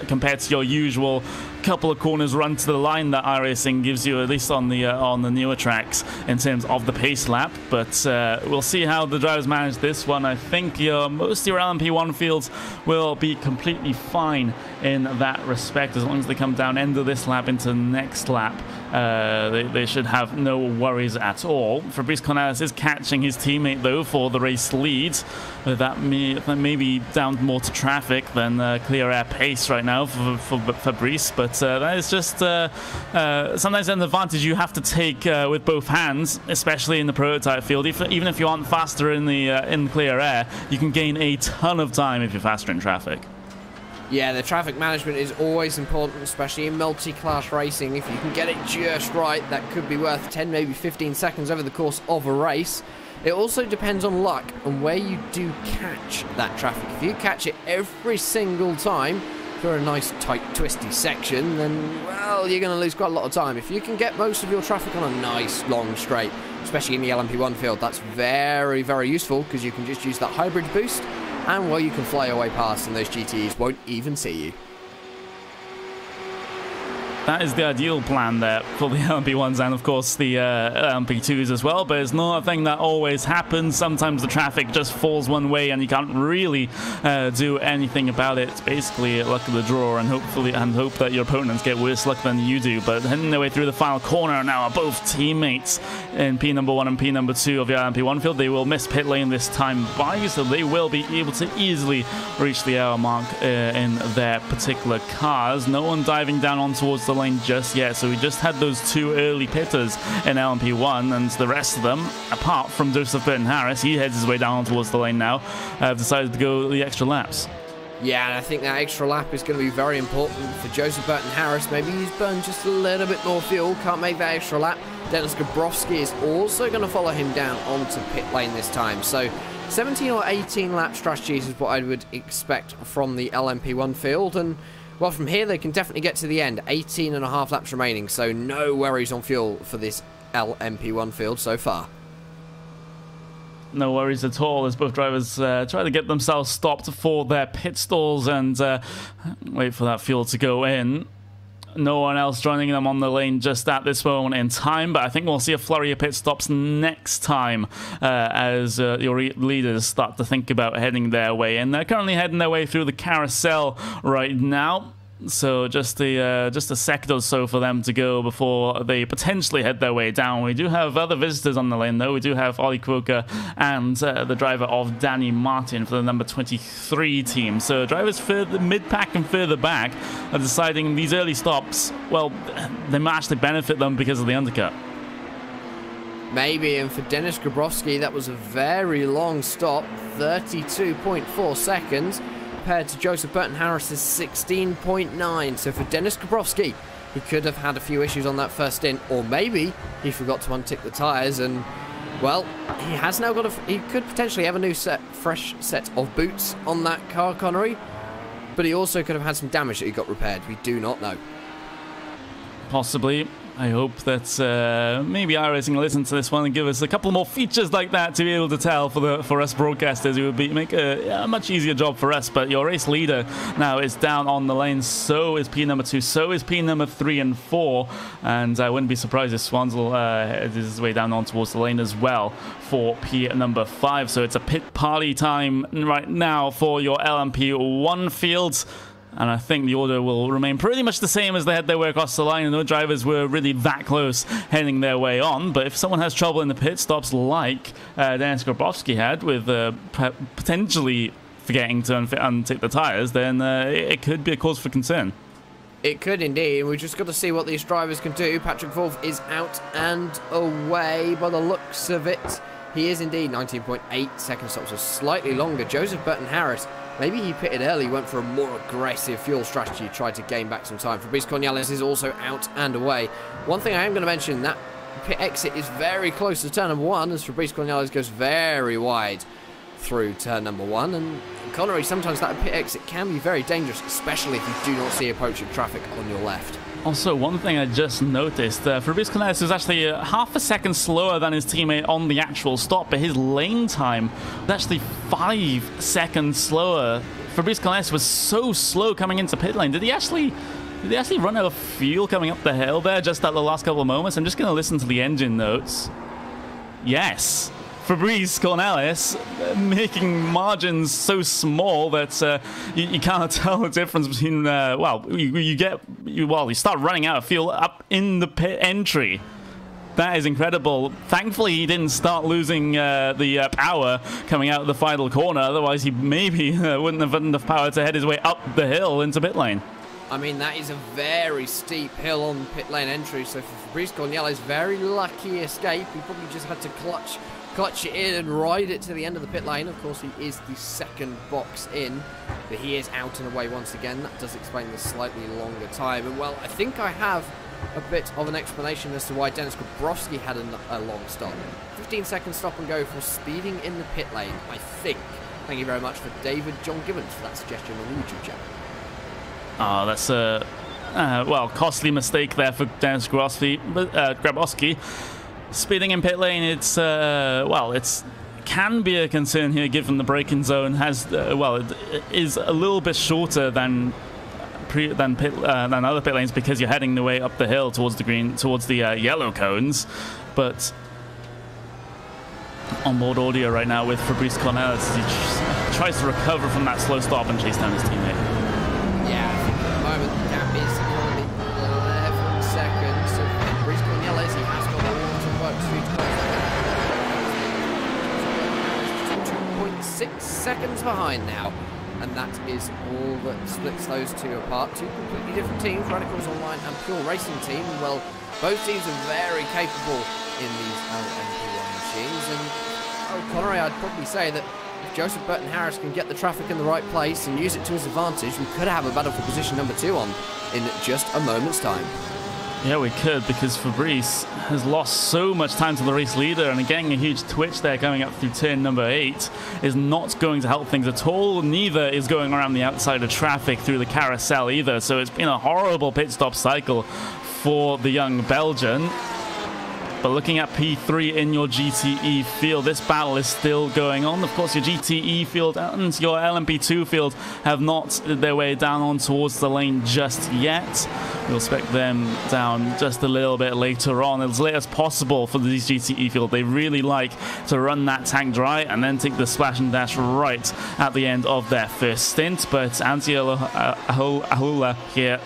compared to your usual couple of corners run to the line that iRacing gives you, at least on the newer tracks, in terms of the pace lap. But we'll see how the drivers manage this one. I think most of your LMP1 fields will be completely fine in that respect, as long as they come down end of this lap into the next lap. they should have no worries at all. Fabrice Cornelis is catching his teammate though for the race lead. That may be down more to traffic than clear air pace right now for Fabrice, but that is just sometimes an advantage you have to take with both hands, especially in the prototype field. Even if you aren't faster in the clear air, you can gain a ton of time if you're faster in traffic. Yeah, the traffic management is always important, especially in multi-class racing. If you can get it just right, that could be worth 10, maybe 15 seconds over the course of a race. It also depends on luck and where you do catch that traffic. If you catch it every single time for a nice, tight, twisty section, then, well, you're going to lose quite a lot of time. If you can get most of your traffic on a nice, long straight, especially in the LMP1 field, that's very, very useful because you can just use that hybrid boost. And well, you can fly away past and those GTEs won't even see you. That is the ideal plan there for the LMP1s and of course the LMP2s as well, but it's not a thing that always happens. Sometimes the traffic just falls one way and you can't really do anything about it. It's basically luck of the draw and hope that your opponents get worse luck than you do. But heading their way through the final corner now are both teammates in P1 and P2 of the LMP1 field. They will miss pit lane this time by, so they will be able to easily reach the hour mark in their particular cars. No one diving down on towards the lane just yet, so we just had those two early pitters in LMP1, and the rest of them, apart from Joseph Burton-Harris, he heads his way down towards the lane now, have decided to go the extra laps. Yeah, and I think that extra lap is going to be very important for Joseph Burton-Harris. Maybe he's burned just a little bit more fuel, can't make that extra lap. Dennis Gabrowski is also going to follow him down onto pit lane this time, so 17 or 18 lap strategies is what I would expect from the LMP1 field, and well, from here they can definitely get to the end. 18 and a half laps remaining, so no worries on fuel for this LMP1 field so far. No worries at all as both drivers try to get themselves stopped for their pit stalls and wait for that fuel to go in. No one else joining them on the lane just at this moment in time, but I think we'll see a flurry of pit stops next time as your leaders start to think about heading their way in. They're currently heading their way through the carousel right now, so just a second or so for them to go before they potentially head their way down. We do have other visitors on the lane though. We do have Ollie Quokka and the driver of Danny Martin for the number 23 team. So drivers further mid-pack and further back are deciding these early stops, well, they might actually benefit them because of the undercut. Maybe, and for Dennis Gabrowski, that was a very long stop, 32.4 seconds. Compared to Joseph Burton-Harris's 16.9. So for Dennis Gabrowski, he could have had a few issues on that first stint, or maybe he forgot to untick the tyres, and well, he has now got he could potentially have a new fresh set of boots on that car, Connery, but he also could have had some damage that he got repaired. We do not know. Possibly. I hope that maybe iRacing will listen to this one and give us a couple more features like that to be able to tell for us broadcasters. It would make a much easier job for us. But your race leader now is down on the lane. So is P2. So is P3 and 4. And I wouldn't be surprised if Swansel heads his way down on towards the lane as well for P5. So it's a pit party time right now for your LMP1 field. And I think the order will remain pretty much the same as they had their way across the line, and no drivers were really that close heading their way on. But if someone has trouble in the pit stops like Dennis Grabowski had with potentially forgetting to untick the tyres, then it could be a cause for concern. It could indeed. We've just got to see what these drivers can do. Patrick Wolf is out and away by the looks of it. He is indeed 19.8 second stops, so slightly longer. Joseph Burton-Harris, maybe he pitted early, went for a more aggressive fuel strategy, tried to gain back some time. Fabrice Cornelis is also out and away. One thing I am going to mention, that pit exit is very close to turn number 1, as Fabrice Cornelis goes very wide through turn number 1. And Connery, sometimes that pit exit can be very dangerous, especially if you do not see approaching traffic on your left. Also, one thing I just noticed, Fabrice Cornelis was actually half a second slower than his teammate on the actual stop, but his lane time was actually 5 seconds slower. Fabrice Cornelis was so slow coming into pit lane. Did he actually run out of fuel coming up the hill there just at the last couple of moments? I'm just going to listen to the engine notes. Yes. Fabrice Cornelis making margins so small that you can't tell the difference between, well, you start running out of fuel up in the pit entry. That is incredible. Thankfully, he didn't start losing the power coming out of the final corner. Otherwise, he maybe wouldn't have enough power to head his way up the hill into pit lane. I mean, that is a very steep hill on pit lane entry, so for Fabrice Cornelis, very lucky escape. He probably just had to clutch it in and ride it to the end of the pit lane. Of course, he is the second box in, but he is out and away once again. That does explain the slightly longer time. And, well, I think I have a bit of an explanation as to why Dennis Gabrowski had a long stop. 15-second stop and go for speeding in the pit lane, I think. Thank you very much for David John Gibbons for that suggestion on the YouTube channel. Oh, that's a, well, costly mistake there for Dennis Grabowski. Speeding in pit lane, it's, well, it can be a concern here given the braking zone has, well, it is a little bit shorter than other pit lanes because you're heading the way up the hill towards the yellow cones. But onboard audio right now with Fabrice Cornelis as he tries to recover from that slow stop and chase down his teammate. Yeah, I think at the moment the gap is currently 11 seconds. So Fabrice Cornelis, he has got a lot of work to do to close that gap. 2.6 seconds behind now. And that is all that splits those two apart. Two completely different teams, Radicals Online and Pure Racing Team. Well, both teams are very capable in these LMP1 machines. And Connery, I'd probably say that if Joseph Burton Harris can get the traffic in the right place and use it to his advantage, we could have a battle for position number 2 on in just a moment's time. Yeah, we could, because Fabrice has lost so much time to the race leader, and getting a huge twitch there coming up through turn number 8 is not going to help things at all. Neither is going around the outside of traffic through the carousel either, so it's been a horrible pit stop cycle for the young Belgian. But looking at P3 in your GTE field, this battle is still going on. Of course, your GTE field and your LMP2 field have not their way down on towards the lane just yet. We'll expect them down just a little bit later on, as late as possible for these GTE field. They really like to run that tank dry and then take the splash and dash right at the end of their first stint. But Ahula here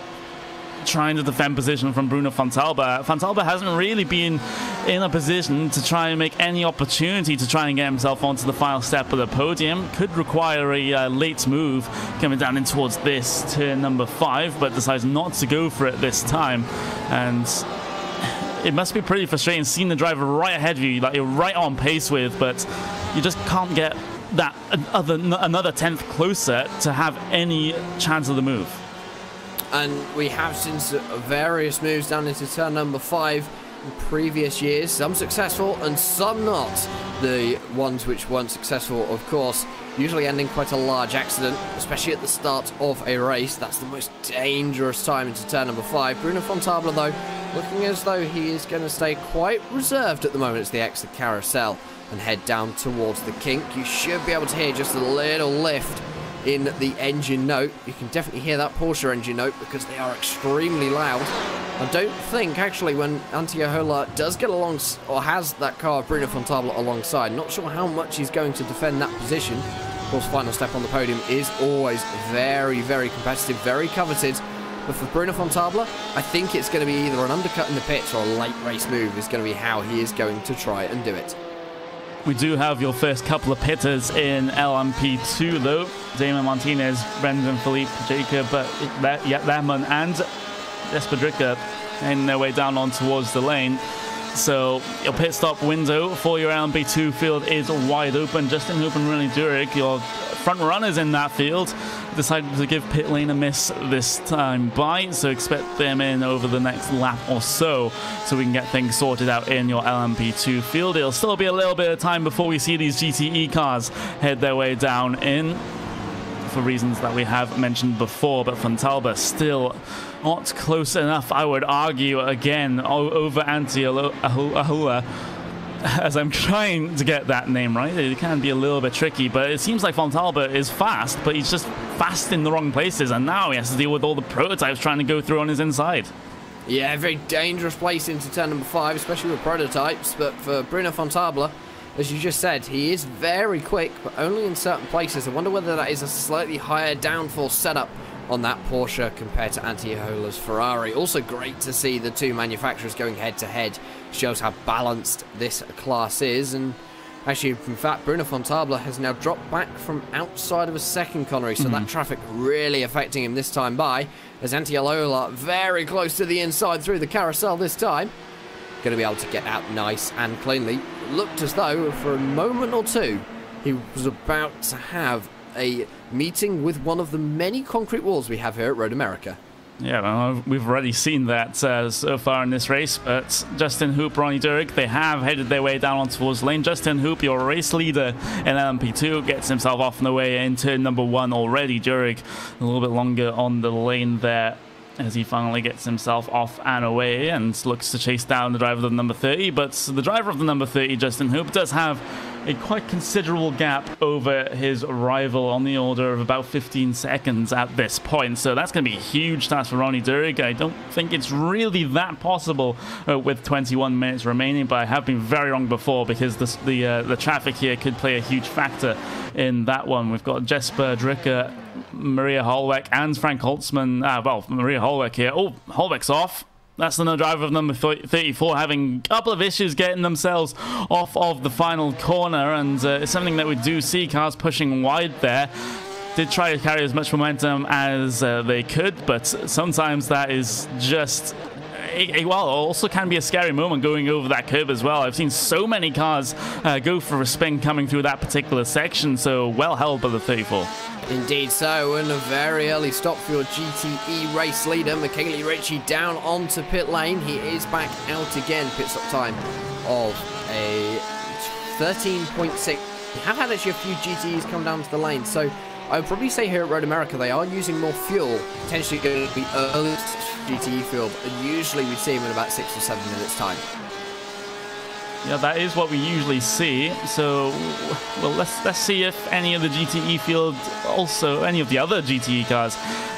trying to defend position from Bruno Fontalba. Fontalba hasn't really been in a position to try and make any opportunity to try and get himself onto the final step of the podium. Could require a late move coming down in towards this turn number 5, but decides not to go for it this time. And it must be pretty frustrating seeing the driver right ahead of you, like you're right on pace with, but you just can't get that another 10th closer to have any chance of the move. And we have seen various moves down into turn number 5 in previous years, some successful and some not. The ones which weren't successful, of course, usually ending quite a large accident, especially at the start of a race. That's the most dangerous time into turn number 5. Bruno Fontalba, though, looking as though he is going to stay quite reserved at the moment as they exit carousel and head down towards the kink. You should be able to hear just a little lift in the engine note. You can definitely hear that Porsche engine note because they are extremely loud. I don't think, actually, when Antiohola does get along, or has that car of Bruno Fontalba alongside, not sure how much he's going to defend that position. Of course, final step on the podium is always very, very competitive, very coveted. But for Bruno Fontalba, I think it's going to be either an undercut in the pits or a late race move is going to be how he is going to try and do it. We do have your first couple of pitters in LMP2 though. Damon Martinez, Brendan Philippe, Jacob Lehmann and Espadrica in their way down on towards the lane. So your pit stop window for your LMP2 field is wide open. Justin Hoop and René Durick, your front runners in that field, decided to give pit lane a miss this time by, so expect them in over the next lap or so we can get things sorted out in your LMP2 field. It'll still be a little bit of time before we see these GTE cars head their way down in, for reasons that we have mentioned before, but Fontalba still not close enough, I would argue, again, over Ahula. As I'm trying to get that name right, it can be a little bit tricky, but it seems like Fontalba is fast, but he's just fast in the wrong places, and now he has to deal with all the prototypes trying to go through on his inside. Yeah, very dangerous place into turn number 5, especially with prototypes, but for Bruno Fontalba, as you just said, he is very quick, but only in certain places. I wonder whether that is a slightly higher downforce setup on that Porsche compared to Antti Ahola's Ferrari. Also great to see the two manufacturers going head-to-head. Shows how balanced this class is. And actually, in fact, Bruno Fontabler has now dropped back from outside of a second, Connery, so that traffic really affecting him this time by, as Antti Ahola very close to the inside through the carousel this time. Going to be able to get out nice and cleanly. Looked as though, for a moment or two, he was about to have a meeting with one of the many concrete walls we have here at Road America. Yeah, well, we've already seen that so far in this race, but Justin Hoop, Ronnie Durig, they have headed their way down onto towards the lane. Justin Hoop, your race leader in LMP2, gets himself off on the way into number 1 already. Durig a little bit longer on the lane there as he finally gets himself off and away and looks to chase down the driver of the number 30, but the driver of the number 30, Justin Hoop, does have a quite considerable gap over his rival on the order of about 15 seconds at this point. So that's going to be a huge task for Ronnie Durig. I don't think it's really that possible with 21 minutes remaining, but I have been very wrong before because the traffic here could play a huge factor in that one. We've got Jesper Drucker, Maria Holweck, and Frank Holtzman. Well, Maria Holweck here. Oh, Holweck's off. That's the driver of number 34 having a couple of issues getting themselves off of the final corner, and it's something that we do see, cars pushing wide there. Did try to carry as much momentum as they could, but sometimes that is just well, also can be a scary moment going over that curve as well. I've seen so many cars go for a spin coming through that particular section, so well held by the 34. Indeed so, and a very early stop for your GTE race leader, Michele Ricci, down onto pit lane. He is back out again, pit stop time of a 13.6. We have had actually a few GTEs come down to the lane, so I would probably say here at Road America they are using more fuel, potentially going to be earliest GTE field, and usually we see them in about 6 or 7 minutes time. Yeah, that is what we usually see. So, well, let's see if any of the GTE field, also any of the other GTE cars,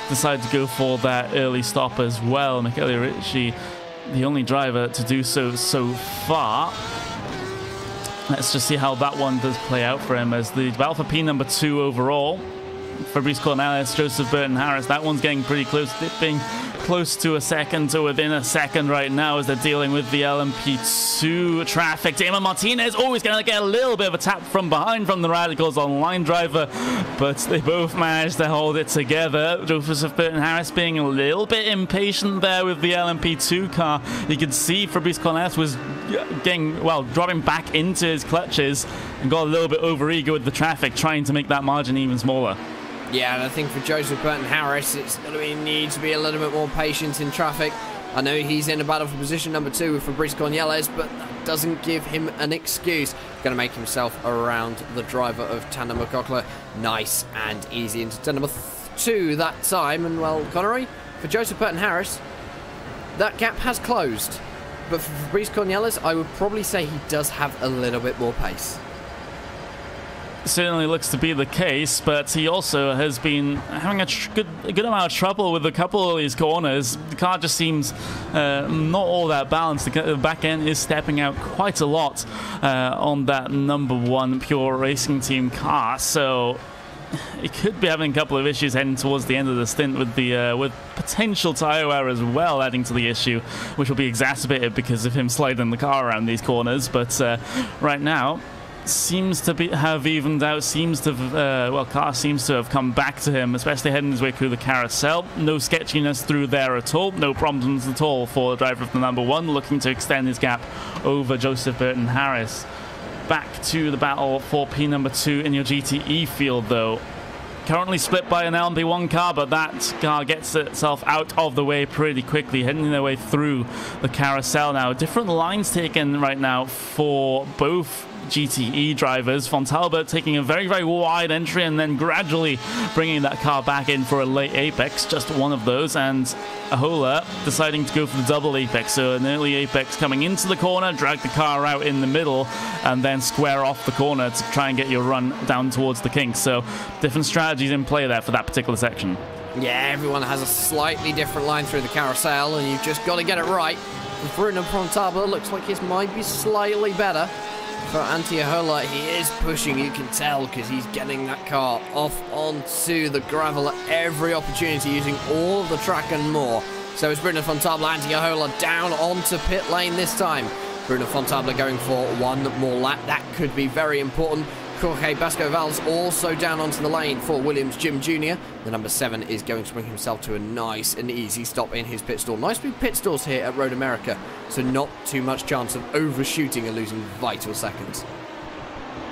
decide to go for that early stop as well. Michele Ricci, the only driver to do so far. Let's just see how that one does play out for him as the Alpha P number 2 overall. Fabrice Cornelis, Joseph Burton Harris, that one's getting pretty close, dipping close to a second to within a second right now as they're dealing with the LMP2 traffic. Damon Martinez always going to get a little bit of a tap from behind from the Radicals on line driver, but they both managed to hold it together. Joseph Burton Harris being a little bit impatient there with the LMP2 car. You could see Fabrice Cornelis was getting, well, dropping back into his clutches and got a little bit overeager with the traffic, trying to make that margin even smaller. Yeah, and I think for Joseph Burton Harris, it's going to need to be a little bit more patient in traffic. I know he's in a battle for position number 2 with Fabrice Cornelis, but that doesn't give him an excuse. Going to make himself around the driver of Tanner McCockler. Nice and easy into turn number 2 that time. And, well, Connery, for Joseph Burton Harris, that gap has closed. But for Fabrice Cornelis, I would probably say he does have a little bit more pace. Certainly looks to be the case, but he also has been having a good amount of trouble with a couple of these corners. The car just seems not all that balanced. The back end is stepping out quite a lot on that number 1 Pure Racing Team car, so it could be having a couple of issues heading towards the end of the stint with the with potential tire wear as well adding to the issue, which will be exacerbated because of him sliding the car around these corners. But right now, seems to have evened out, seems to have, well, car seems to have come back to him, especially heading his way through the carousel. No sketchiness through there at all, no problems at all for the driver of the number 1, looking to extend his gap over Joseph Burton Harris. Back to the battle for P number 2 in your GTE field, though. Currently split by an LMP1 car, but that car gets itself out of the way pretty quickly, heading their way through the carousel now. Different lines taken right now for both GTE drivers. Von Talbot taking a very, very wide entry and then gradually bringing that car back in for a late apex, just one of those, and Ahola deciding to go for the double apex. So an early apex coming into the corner, drag the car out in the middle, and then square off the corner to try and get your run down towards the kinks. So different strategies in play there for that particular section. Yeah, everyone has a slightly different line through the carousel, and you've just got to get it right. Bruno Fontabler looks like his might be slightly better. for Antiohola. He is pushing, you can tell, because he's getting that car off onto the gravel at every opportunity, using all of the track and more. So it's Bruno Fontable, Antiohola down onto pit lane this time. Bruno Fontable going for one more lap. That could be very important. Jorge Basco-Valls also down onto the lane for Williams Jim Jr. The number 7 is going to bring himself to a nice and easy stop in his pit stall. Nice big pit stalls here at Road America, so not too much chance of overshooting and losing vital seconds.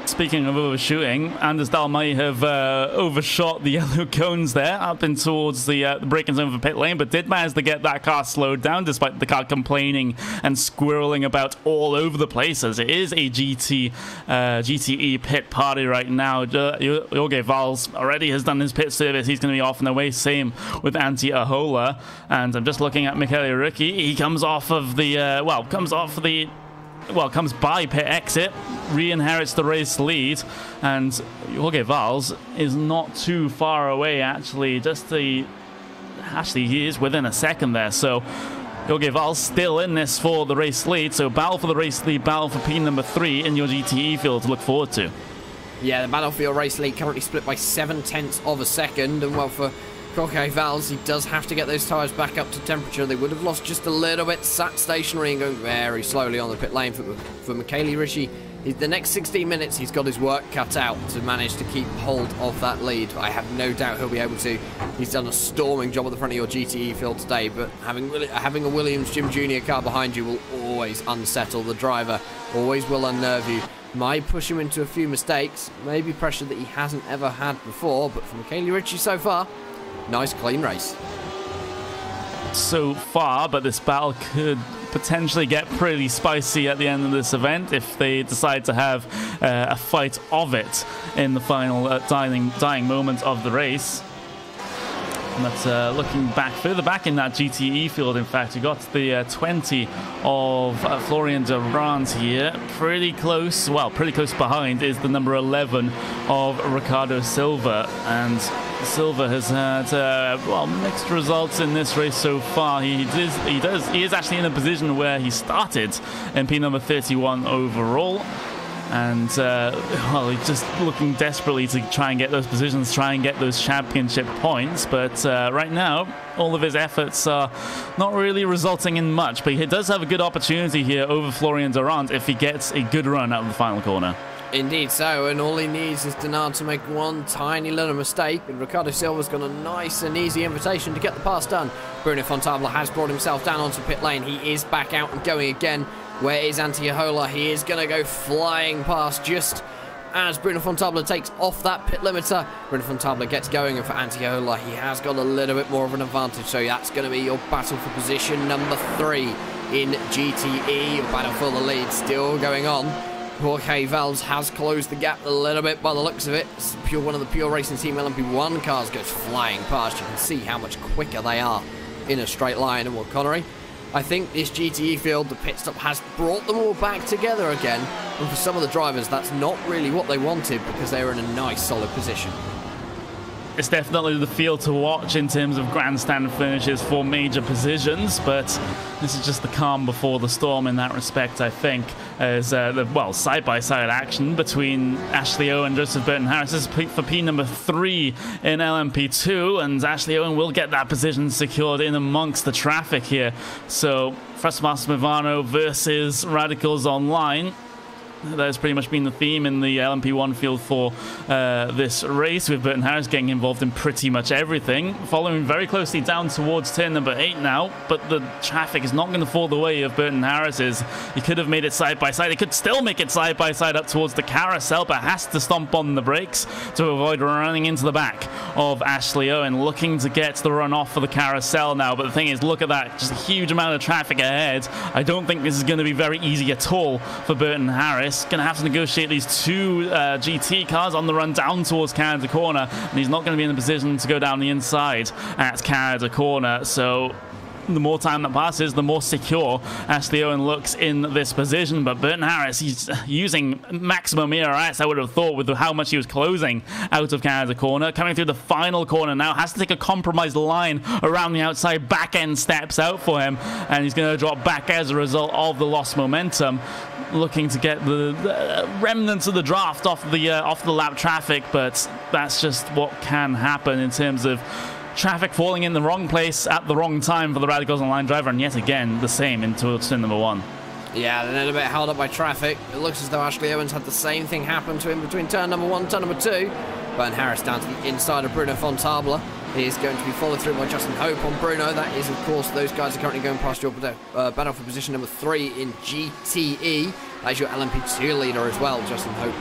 Speaking of overshooting, Anders Dahl might have overshot the yellow cones there up in towards the braking zone for pit lane, but did manage to get that car slowed down despite the car complaining and squirreling about all over the place, as it is a GTE pit party right now. Jorge Valls already has done his pit service. He's going to be off and away. Same with Antiohola. And I'm just looking at Michele Ricci. He comes off of the comes by pit exit, re-inherits the race lead, and Jorge Valls is not too far away, actually. Actually, he is within a second there, so Jorge Valls still in this for the race lead, so battle for the race lead, battle for P number 3 in your GTE field to look forward to. Yeah, the Battlefield race lead currently split by 0.7 of a second, and well, for Jorge Valls, he does have to get those tyres back up to temperature. They would have lost just a little bit, sat stationary and going very slowly on the pit lane for Michele Ricci. The next 16 minutes, he's got his work cut out to manage to keep hold of that lead. I have no doubt he'll be able to. He's done a storming job at the front of your GTE field today, but having a Williams Jim Jr. car behind you will always unsettle the driver, always will unnerve you. Might push him into a few mistakes, maybe pressure that he hasn't ever had before, but for Michele Ricci so far, nice clean race. So far, but this battle could potentially get pretty spicy at the end of this event if they decide to have a fight of it in the final dying moment of the race. But looking back, further back in that GTE field, in fact, you got the 20 of Florian Durant here. Pretty close behind is the number 11 of Ricardo Silva. And Silva has had mixed results in this race so far. He is actually in a position where he started in P number 31 overall. And he's just looking desperately to try and get those positions, try and get those championship points. But right now, all of his efforts are not really resulting in much. But he does have a good opportunity here over Florian Durant if he gets a good run out of the final corner. Indeed so, and all he needs is Denard to make one tiny little mistake, and Ricardo Silva's got a nice and easy invitation to get the pass done. Bruno Fontable has brought himself down onto pit lane. He is back out and going again. Where is Antiohola? He is going to go flying past just as Bruno Fontable takes off that pit limiter. Bruno Fontable gets going, and for Antiohola, he has got a little bit more of an advantage, so that's going to be your battle for position number 3 in GTE. Your battle for the lead still going on. Jorge Valls has closed the gap a little bit by the looks of it. One of the Pure Racing Team LMP1 cars goes flying past. You can see how much quicker they are in a straight line. And Connery, I think this GTE field, the pit stop, has brought them all back together again. And for some of the drivers, that's not really what they wanted, because they were in a nice, solid position. It's definitely the field to watch in terms of grandstand finishes for major positions, but this is just the calm before the storm in that respect, I think, as the side-by-side action between Ashley Owen and Joseph Burton-Harris. This is for P number 3 in LMP2, and Ashley Owen will get that position secured in amongst the traffic here. So, Frostmaster Movano versus Radicals Online. That has pretty much been the theme in the LMP1 field for this race, with Burton Harris getting involved in pretty much everything. Following very closely down towards turn number 8 now, but the traffic is not going to fall the way of Burton Harris's. He could have made it side by side. He could still make it side by side up towards the carousel, but has to stomp on the brakes to avoid running into the back of Ashley Owen, looking to get the run off for the carousel now. But the thing is, look at that, just a huge amount of traffic ahead. I don't think this is going to be very easy at all for Burton Harris. Going to have to negotiate these two GT cars on the run down towards Canada Corner, and he's not going to be in a position to go down the inside at Canada Corner. So the more time that passes, the more secure Ashley Owen looks in this position. But Burton Harris, he's using maximum ERS, I would have thought, with how much he was closing out of Canada corner. Coming through the final corner now, has to take a compromised line around the outside. Back end steps out for him, and he's going to drop back as a result of the lost momentum. Looking to get the remnants of the draft off the lap traffic, but that's just what can happen in terms of traffic falling in the wrong place at the wrong time for the Radicals Online driver, and yet again the same into turn number 1. Yeah, they're a little bit held up by traffic. It looks as though Ashley Owens had the same thing happen to him between turn number 1 and turn number 2. Burton Harris down to the inside of Bruno Fontable. He is going to be followed through by Justin Hope on Bruno. That is, of course, those guys are currently going past your battle for position number 3 in GTE. As your LMP2 leader as well, Justin Hope.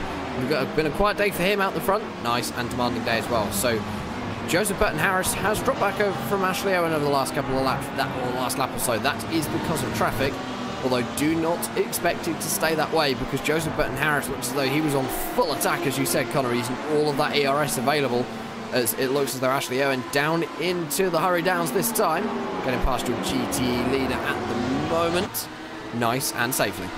It's been a quiet day for him out the front. Nice and demanding day as well. So Joseph Burton Harris has dropped back over from Ashley Owen over the last couple of laps, last lap or so. That is because of traffic, although do not expect it to stay that way, because Joseph Burton Harris looks as though he was on full attack, as you said, Connor, using all of that ERS available, as it looks as though Ashley Owen down into the hurry downs this time, getting past your GTE leader at the moment, nice and safely.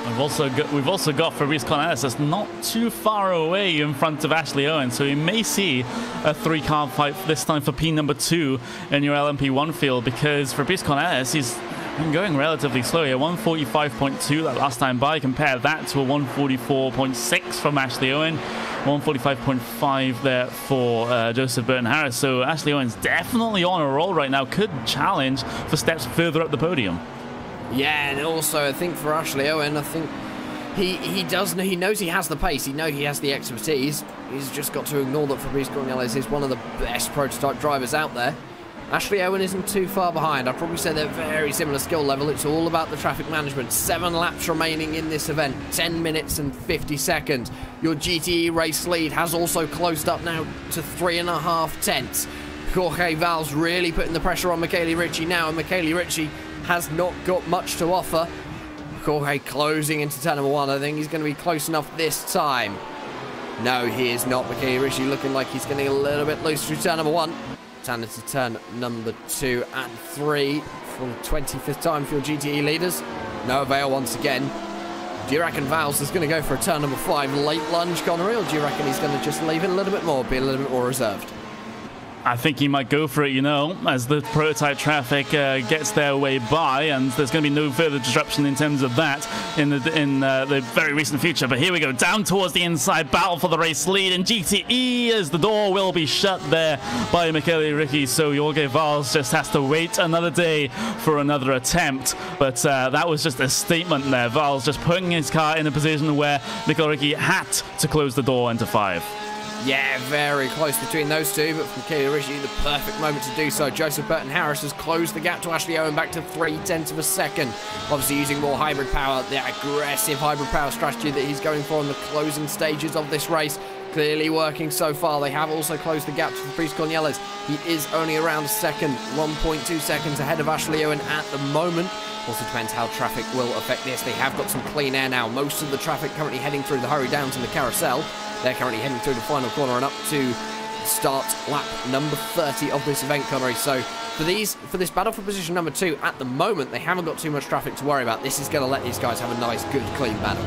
We've also got Fabrice Cornelis that's not too far away in front of Ashley Owen, so we may see a 3-car fight this time for P number 2 in your LMP1 field, because Fabrice Cornelis, he's been going relatively slow here. 145.2 that last time by. Compare that to a 144.6 from Ashley Owen. 145.5 there for Joseph Burton Harris. So Ashley Owen's definitely on a roll right now. Could challenge for steps further up the podium. Yeah, and also I think for Ashley Owen, I think he knows he has the pace, he knows he has the expertise. He's just got to ignore that Fabrice Cornelis is one of the best prototype drivers out there. Ashley Owen isn't too far behind. I'd probably say they're very similar skill level. It's all about the traffic management. 7 laps remaining in this event, 10 minutes and 50 seconds. Your GTE race lead has also closed up now to 3.5 tenths. Jorge Valls really putting the pressure on Michele Ricci now, and Michele Ricci has not got much to offer. Jorge closing into turn number 1. I think he's going to be close enough this time. No, he is not. Michele Ricci looking like he's getting a little bit loose through turn number 1. Down into turn number 2 and 3 for the 25th time for your GTE leaders. No avail once again. Do you reckon Valls is going to go for a turn number 5 late lunge, Connery, or do you reckon he's going to just leave it a little bit more, be a little bit more reserved? I think he might go for it, you know, as the prototype traffic gets their way by, and there's going to be no further disruption in terms of that in the very recent future. But here we go, down towards the inside, battle for the race lead in GTE, as the door will be shut there by Michele Ricci. So Jorge Valls just has to wait another day for another attempt. But that was just a statement there. Valls just putting his car in a position where Michele Ricci had to close the door into 5. Yeah, very close between those two, but for Michele Ricci, the perfect moment to do so. Joseph Burton Harris has closed the gap to Ashley Owen back to 0.3 of a second. Obviously using more hybrid power, the aggressive hybrid power strategy that he's going for in the closing stages of this race. Clearly working so far. They have also closed the gap to Fabrice Cornelis. He is only around a second, 1.2 seconds ahead of Ashley Owen at the moment. Also depends how traffic will affect this. They have got some clean air now. Most of the traffic currently heading through the hurry downs in the carousel. They're currently heading through the final corner and up to start lap number 30 of this event, Connery. So for this battle for position number 2, at the moment, they haven't got too much traffic to worry about. This is going to let these guys have a nice, good, clean battle.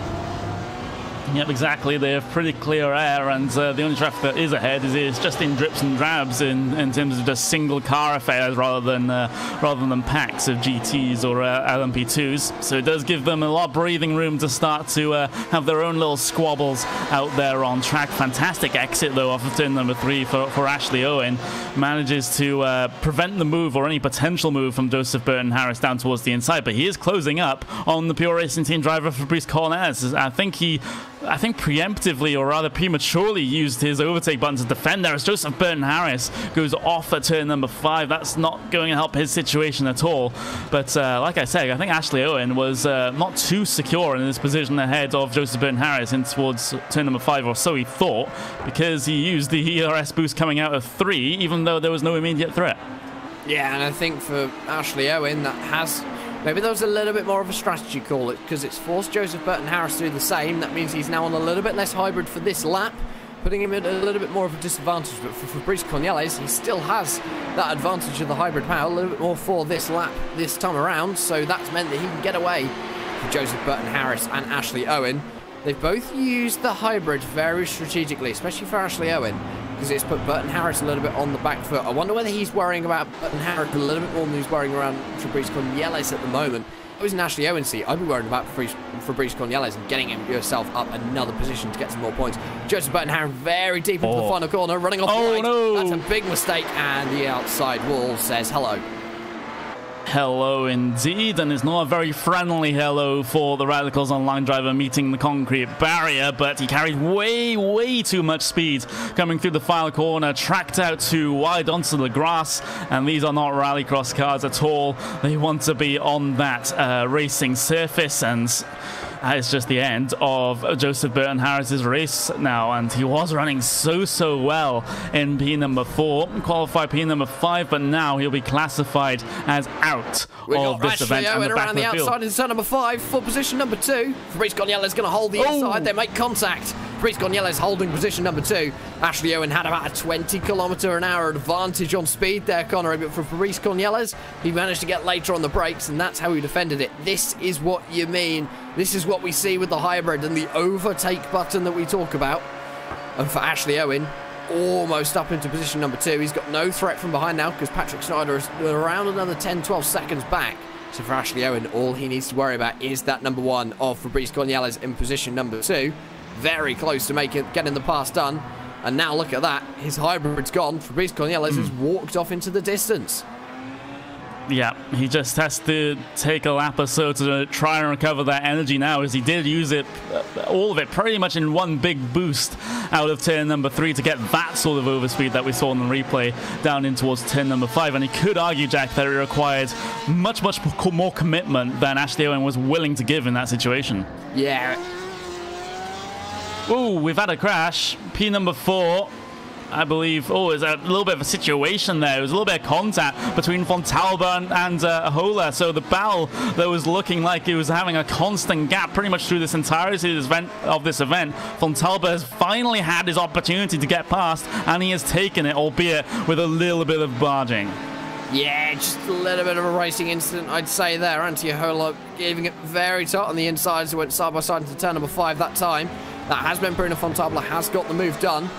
Yep, exactly. They have pretty clear air, and the only traffic that is ahead is just in drips and drabs in terms of just single car affairs rather than packs of GTs or LMP2s. So it does give them a lot of breathing room to start to have their own little squabbles out there on track. Fantastic exit though off of turn number 3 for Ashley Owen. Manages to prevent the move or any potential move from Joseph Burton Harris down towards the inside, but he is closing up on the Pure Racing Team driver Fabrice Cornelis. I think preemptively or rather prematurely used his overtake button to defend there as Joseph Burton Harris goes off at turn number 5. That's not going to help his situation at all. But like I said, I think Ashley Owen was not too secure in his position ahead of Joseph Burton Harris in towards turn number 5, or so he thought, because he used the ERS boost coming out of 3, even though there was no immediate threat. Yeah, and I think for Ashley Owen, that has... Maybe there was a little bit more of a strategy call, because it's forced Joseph Burton Harris to do the same. That means he's now on a little bit less hybrid for this lap. putting him at a little bit more of a disadvantage. But for Fabrice Cornelis, he still has that advantage of the hybrid power, a little bit more for this lap this time around. So that's meant that he can get away from Joseph Burton-Harris and Ashley Owen. They've both used the hybrid very strategically, especially for Ashley Owen, because it's put Burton-Harris a little bit on the back foot. I wonder whether he's worrying about Burton-Harris a little bit more than he's worrying around Fabrice Cornelis at the moment. If I was in Ashley Owen's seat, I'd be worried about Fabrice Cornelis and getting yourself up another position to get some more points. Joseph Burton-Harris very deep into the final corner, running off the right. No. That's a big mistake, and the outside wall says hello. Hello indeed, and it's not a very friendly hello for the Radicals online driver meeting the concrete barrier, but he carried way too much speed coming through the final corner, tracked out too wide onto the grass, and these are not rallycross cars at all. They want to be on that racing surface, and it's just the end of Joseph Burton-Harris's race now, and he was running so well in P number 4, qualified P number 5, but now he'll be classified as out of this event. And around the outside into turn number 5 for position number 2. Fabrice Cornelis is going to hold the inside. They make contact. Fabrice Cornelis holding position number 2. Ashley Owen had about a 20 km/h advantage on speed there, Connery, but for Fabrice Cornelis, he managed to get later on the brakes, and that's how he defended it. This is what you mean. This is what we see with the hybrid and the overtake button that we talk about. And for Ashley Owen, almost up into position number 2. He's got no threat from behind now because Patrick Snyder is around another 10-12 seconds back. So for Ashley Owen, all he needs to worry about is that number 1 of Fabrice Cornelis in position number 2. Very close to getting the pass done. And now look at that. His hybrid's gone. Fabrice Cornelis has walked off into the distance. Yeah, he just has to take a lap or so to try and recover that energy now, as he did use it, all of it, pretty much in one big boost out of turn number 3 to get that sort of overspeed that we saw in the replay down in towards turn number 5. And he could argue, Jack, that it required much more commitment than Ashley Owen was willing to give in that situation. Yeah. Ooh, we've had a crash. P number 4. I believe, there's a little bit of a situation there. There was a little bit of contact between Fontalba and Ahola. So the battle that was looking like it was having a constant gap pretty much through this entirety of this event. Fontalba has finally had his opportunity to get past, and he has taken it, albeit with a little bit of barging. Yeah, just a little bit of a racing incident, I'd say there. Ahola giving it very tight on the inside, so went side by side into turn number 5 that time. That has been Bruno Fontalba, has got the move done.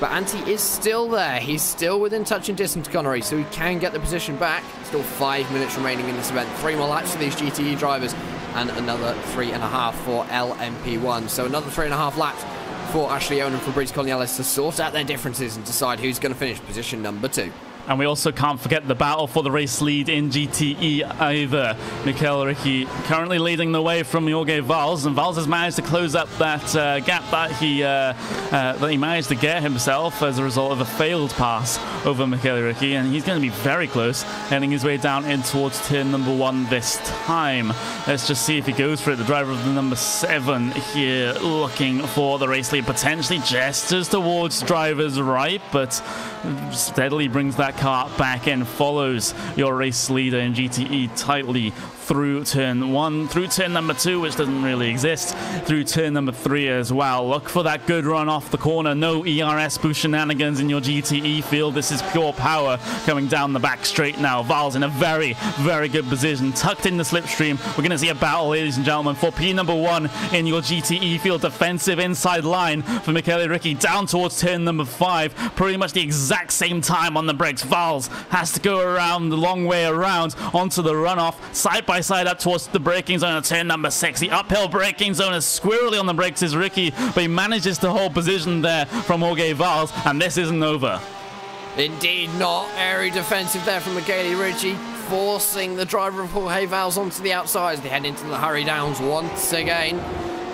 But Antti is still there. He's still within touching distance, Connery, so he can get the position back. Still 5 minutes remaining in this event. 3 more laps for these GTE drivers and another 3.5 for LMP1. So another 3.5 laps for Ashley Owen and Fabrice Cornelis to sort out their differences and decide who's going to finish position number 2. And we also can't forget the battle for the race lead in GTE either. Michael Ricci currently leading the way from Jorge Valls, and Valls has managed to close up that gap that he managed to get himself as a result of a failed pass over Michael Ricci, and he's going to be very close, heading his way down in towards turn number 1 this time. Let's just see if he goes for it. The driver of the number 7 here looking for the race lead, potentially gestures towards driver's right, but steadily brings that car back and follows your race leader in GTE tightly through turn 1, through turn number 2, which doesn't really exist, through turn number 3 as well. Look for that good run off the corner. No ERS boost shenanigans in your GTE field. This is pure power coming down the back straight now. Valls in a very good position, tucked in the slipstream. We're going to see a battle, ladies and gentlemen, for P number 1 in your GTE field. Defensive inside line for Michele Ricci down towards turn number 5. Pretty much the exact same time on the brakes. Valls has to go around the long way around onto the runoff, side by side up towards the braking zone at turn number 6. The uphill braking zone is squirrely on the brakes is Ricci, but he manages to hold position there from Jorge Valls, and this isn't over. Indeed not. Very defensive there from Michele Ricci, forcing the driver of Jorge Valls onto the outside as they head into the hurry downs once again.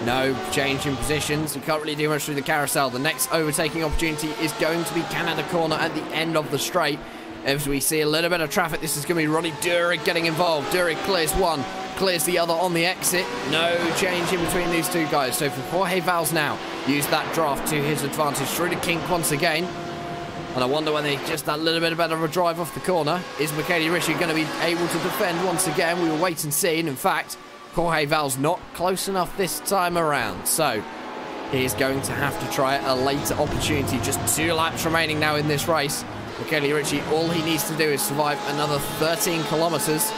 No change in positions. You can't really do much through the carousel. The next overtaking opportunity is going to be Canada Corner at the end of the straight. As we see a little bit of traffic, this is going to be Ronnie Durig getting involved. Durig clears one, clears the other on the exit. No change in between these two guys. So for Jorge Valls now, use that draft to his advantage through the kink once again. And I wonder when they just that little bit better of a drive off the corner. Is Michele Ricci going to be able to defend once again? We will wait and see. And in fact, Jorge Valls not close enough this time around. So he is going to have to try a later opportunity. Just 2 laps remaining now in this race. Michele Ricci, all he needs to do is survive another 13 kilometers,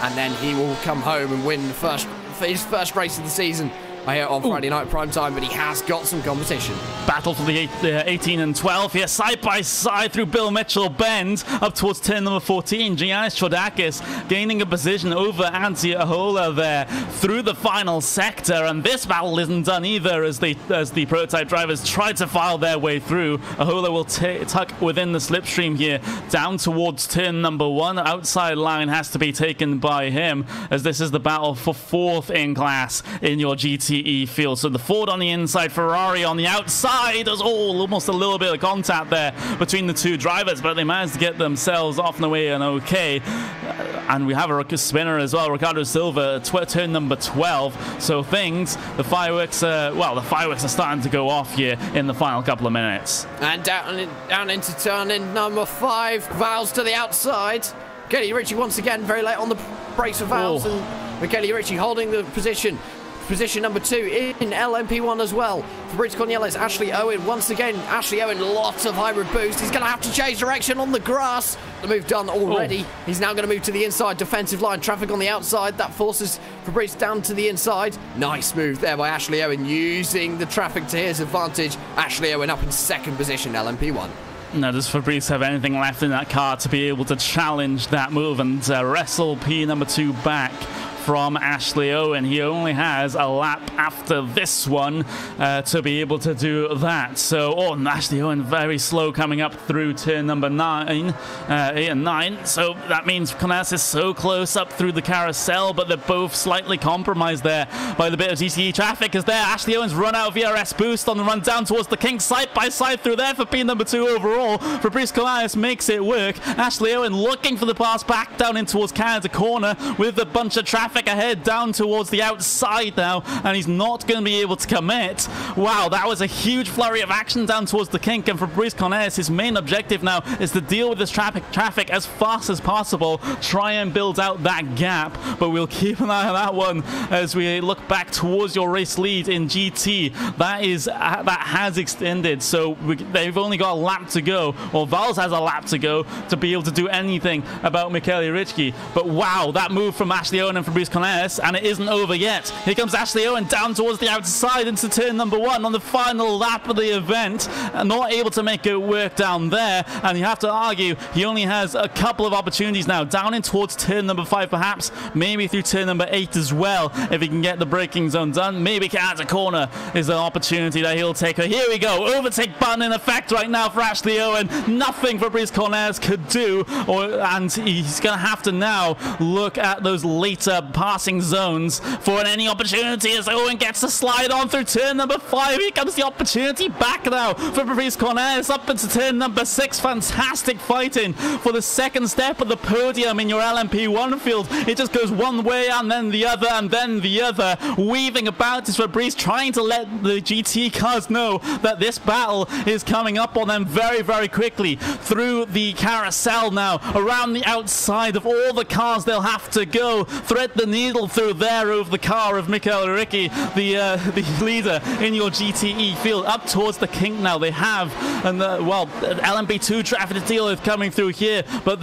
and then he will come home and win his first race of the season here on Friday night prime time, but he has got some competition. Battle for the 18 and 12 here, side by side through Bill Mitchell Bend up towards turn number 14. Giannis Chodakis gaining a position over Antti Ahola there through the final sector, and this battle isn't done either as the prototype drivers try to file their way through. Ahola will tuck within the slipstream here down towards turn number 1. Outside line has to be taken by him, as this is the battle for 4th in class in your GT field. So the Ford on the inside, Ferrari on the outside. There's almost a little bit of contact there between the 2 drivers, but they managed to get themselves off and away and okay. And we have a spinner as well, Ricardo Silva, turn number 12. So the fireworks are starting to go off here in the final couple of minutes. And down into turn in number 5, Valves to the outside. Michele Ricci once again very late on the brakes for Valves, and Michele Ricci holding the position. Position number 2 in LMP1 as well. Fabrice Cornelis, Ashley Owen once again. Ashley Owen, lots of hybrid boost. He's going to have to change direction on the grass. The move done already. He's now going to move to the inside defensive line. Traffic on the outside. That forces Fabrice down to the inside. Nice move there by Ashley Owen, using the traffic to his advantage. Ashley Owen up in 2nd position, LMP1. Now, does Fabrice have anything left in that car to be able to challenge that move and wrestle P number 2 back from Ashley Owen? He only has a lap after this one to be able to do that. So, Ashley Owen very slow coming up through turn number 8 and 9. So that means Cornelis is so close up through the carousel, but they're both slightly compromised there by the bit of GTE traffic. As there, Ashley Owen's run out of VRS boost on the run down towards the King, side by side through there for P number 2 overall. Fabrice Cornelis makes it work. Ashley Owen looking for the pass back down in towards Canada corner with a bunch of traffic ahead down towards the outside now, and he's not going to be able to commit. Wow, that was a huge flurry of action down towards the kink, and Fabrice Cornelis, his main objective now is to deal with this traffic as fast as possible, try and build out that gap. But we'll keep an eye on that one as we look back towards your race lead in GT. That has extended, so they've only got a lap to go, or Valls has a lap to go to be able to do anything about Michele Ricci. But wow, that move from Ashley Owen and Fabrice Cornelis, and it isn't over yet. Here comes Ashley Owen down towards the outside into turn number 1 on the final lap of the event, and not able to make it work down there. And you have to argue he only has a couple of opportunities now, down in towards turn number 5 perhaps, maybe through turn number 8 as well, if he can get the braking zone done. Maybe Canada corner is an opportunity that he'll take. Here we go, overtake button in effect right now for Ashley Owen. Nothing Fabrice Cornelis could do, and he's going to have to now look at those later passing zones for any opportunity as Owen gets to slide on through turn number 5. Here comes the opportunity back now for Fabrice Cornelis up into turn number 6. Fantastic fighting for the second step of the podium in your LMP1 field. It just goes one way and then the other and then the other. Weaving about is Fabrice, trying to let the GT cars know that this battle is coming up on them very, very quickly. Through the carousel now, around the outside of all the cars they'll have to go. Thread the needle through there over the car of Michele Ricci, the leader in your GTE field. Up towards the kink now they have, and LMP2 traffic deal is coming through here, but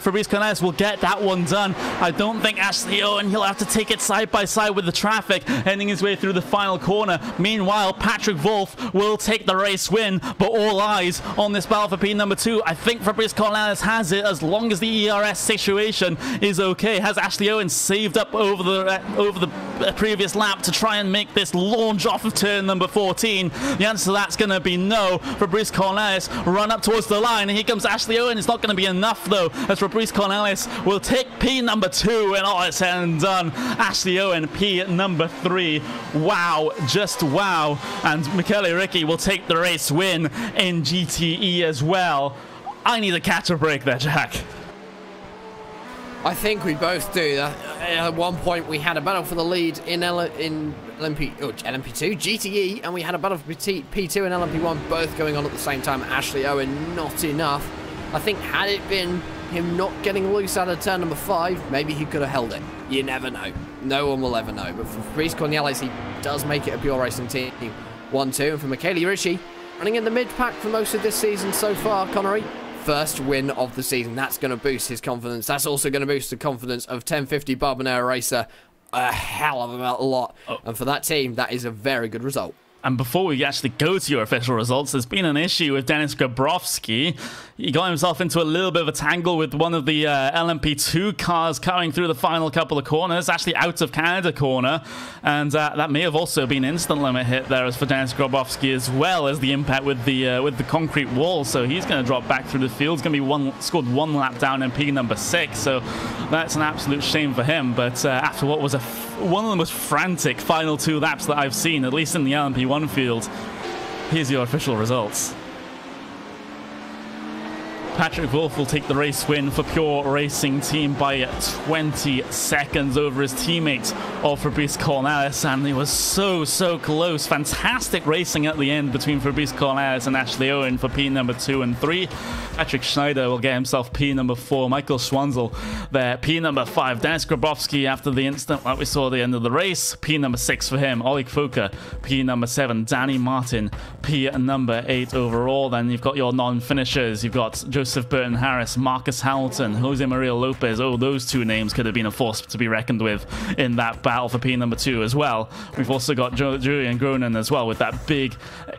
Fabrice Cornelis will get that one done. I don't think Ashley Owen, he'll have to take it side by side with the traffic, heading his way through the final corner. Meanwhile, Patrick Wolf will take the race win, but all eyes on this battle for P number 2. I think Fabrice Cornelis has it as long as the ERS situation is okay. Has Ashley Owen saved up over the previous lap to try and make this launch off of turn number 14? The answer to that's going to be no. Fabrice Cornelis run up towards the line, and here comes Ashley Owen. It's not going to be enough though, as Fabrice Cornelis will take P number 2, and all is said and done, Ashley Owen P number 3. Wow, just wow. And Michele Ricci will take the race win in GTE as well. I need a catch or break there, Jack. I think we both do. At one point, we had a battle for the lead in LMP2, GTE, and we had a battle for P2 and LMP1, both going on at the same time. Ashley Owen, not enough. I think had it been him not getting loose out of turn number 5, maybe he could have held it. You never know. No one will ever know. But for Fabrice Cornelis, he does make it a pure racing team. 1-2. And for Michele Ricci, running in the mid-pack for most of this season so far, Connery, first win of the season. That's going to boost his confidence. That's also going to boost the confidence of 1050 Barbonero Racer a hell of a lot. And for that team, that is a very good result. And before we actually go to your official results, there's been an issue with Denis Grabowski. He got himself into a little bit of a tangle with one of the LMP2 cars coming through the final couple of corners, actually out of Canada corner. And that may have also been instant limit hit there as for Denis Grabowski, as well as the impact with the concrete wall. So he's going to drop back through the field. He's going to be scored one lap down in P number 6. So that's an absolute shame for him. But after what was one of the most frantic final 2 laps that I've seen, at least in the LMP1 field, here's your official results. Patrick Wolff will take the race win for Pure Racing Team by 20 seconds over his teammate of Fabrice Cornelis, and it was so close. Fantastic racing at the end between Fabrice Cornelis and Ashley Owen for P number 2 and 3. Patrick Schneider will get himself P number 4. Michael Schwanzel there, P number 5. Denis Grabowski after the incident like we saw at the end of the race, P number 6 for him. Oleg Foka, P number 7. Danny Martin, P number 8 overall. Then you've got your non-finishers. You've got Joseph Burton-Harris, Marcus Hamilton, Jose Maria Lopez. Oh, those 2 names could have been a force to be reckoned with in that battle for P number 2 as well. We've also got Julian Gronen as well, with that big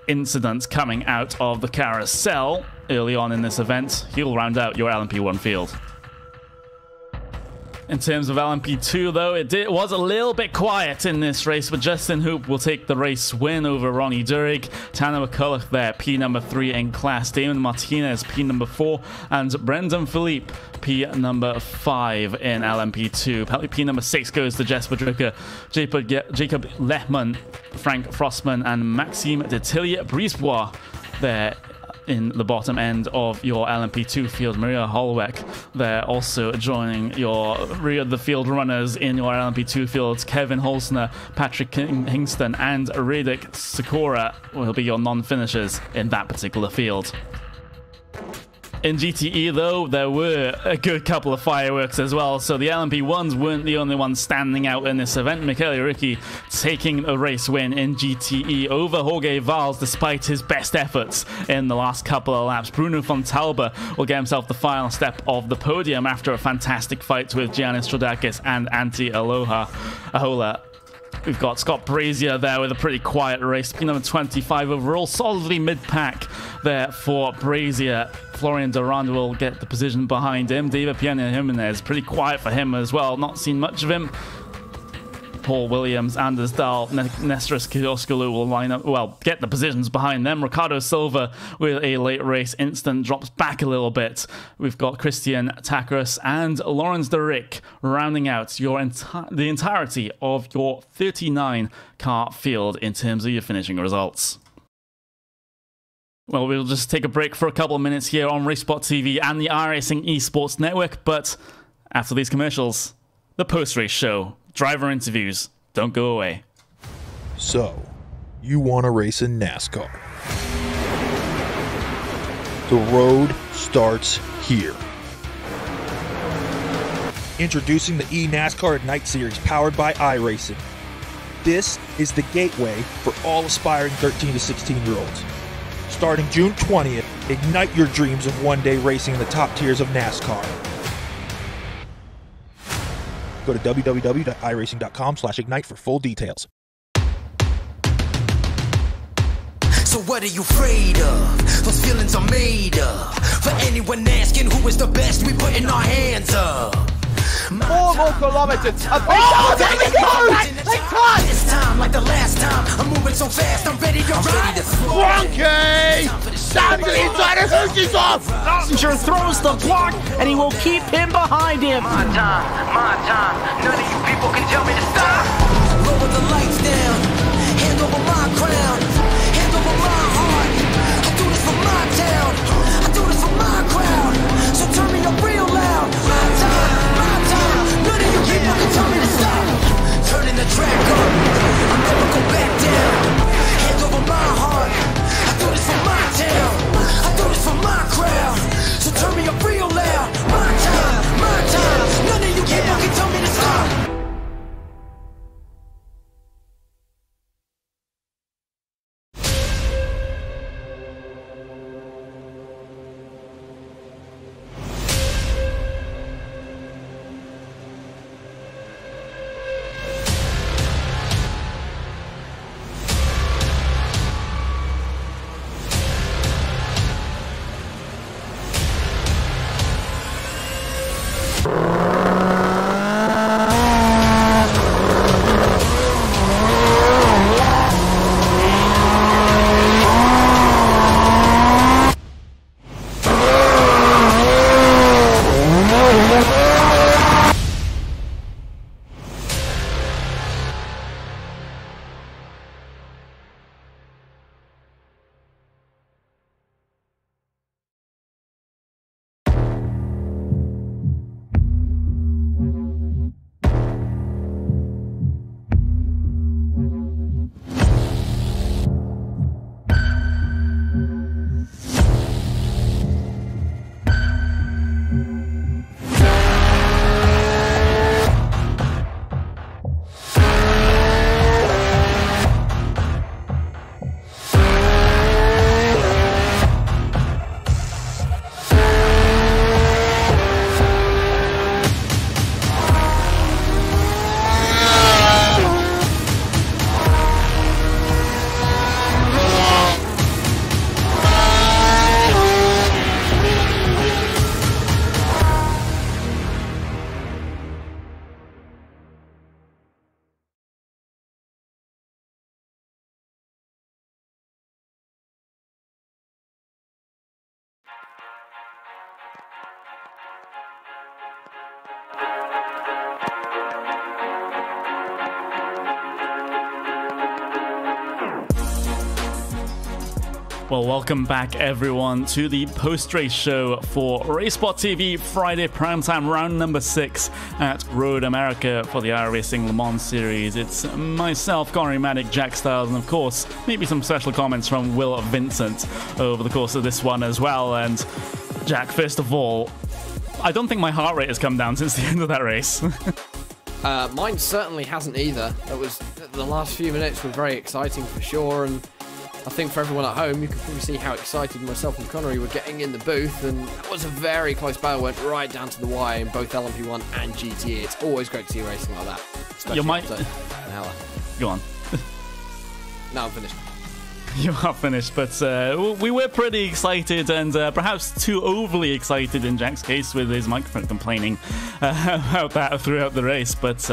incident coming out of the carousel early on in this event. He'll round out your LMP1 field. In terms of LMP2, though, it was a little bit quiet in this race, but Justin Hoop will take the race win over Ronnie Durig. Tanner McCulloch there, P number 3 in class. Damon Martinez, P number 4. And Brendan Philippe, P number 5 in LMP2. P number 6 goes to Jesper Drucker, Jacob Lehmann, Frank Frostman, and Maxime Detillier Brisebois there in the bottom end of your LMP2 field. Maria Holweck there also joining your rear of the field runners in your LMP2 fields. Kevin Holzner, Patrick Hingston, and Radek Sikora will be your non-finishers in that particular field. In GTE, though, there were a good couple of fireworks as well, so the LMP1s weren't the only ones standing out in this event. Michele Ricci taking a race win in GTE over Jorge Valls despite his best efforts in the last couple of laps. Bruno Fontalba will get himself the final step of the podium after a fantastic fight with Giannis Strodakis and Antti Ahola. We've got Scott Brazier there with a pretty quiet race. P number 25 overall, solidly mid-pack there for Brazier. Florian Durand will get the position behind him. David Piana Jimenez, pretty quiet for him as well. Not seen much of him. Paul Williams, Anders Dahl, Nestris Kioskulu will line up, well, get the positions behind them. Ricardo Silva with a late race instant drops back a little bit. We've got Christian Takaris and Lawrence Derrick rounding out the entirety of your 39 car field in terms of your finishing results. Well, we'll just take a break for a couple of minutes here on RaceSpot TV and the iRacing Esports Network, but after these commercials, the post-race show. Driver interviews. Don't go away. So, you want to race in NASCAR. The road starts here. Introducing the eNASCAR Ignite Series powered by iRacing. This is the gateway for all aspiring 13 to 16-year-olds. Starting June 20th, ignite your dreams of one day racing in the top tiers of NASCAR. Go to www.iracing.com/ignite for full details. So what are you afraid of? Those feelings are made up. For anyone asking who is the best, we putting our hands up. 4 more kilometers. Oh, there we go! Take time! This time, like the last time, I'm moving so fast, I'm ready to ride. Frankie! Down to the inside of Hoosie's off! Passenger throws the block, and he will keep him behind him. My time. None of you people can tell me to stop. Lower the lights down. Hand over my crown. Hand over my heart. I do this for my town. I do this for my crowd. So turn me up real loud. My time. None of you people can tell me to stop. Turning the track up. I'll never go back down. Hand over my heart. I do this for my town. I do this for my crowd. So turn me up real loud. My time. None of you people can tell me to stop. Well, welcome back, everyone, to the post-race show for RaceSpot TV Friday primetime round number 6 at Road America for the iRacing Le Mans Series. It's myself, Connery Maddock, Jack Styles, and of course, maybe some special comments from Will Vincent over the course of this one as well. And Jack, first of all, I don't think my heart rate has come down since the end of that race. Mine certainly hasn't either. The last few minutes were very exciting for sure, and I think for everyone at home, you can probably see how excited myself and Connery were getting in the booth, and that was a very close battle, went right down to the wire in both LMP1 and GTE. It's always great to see racing like that. You might... Go on. No, I'm finished. You are finished, but we were pretty excited, and perhaps too overly excited in Jack's case, with his microphone complaining about that throughout the race. But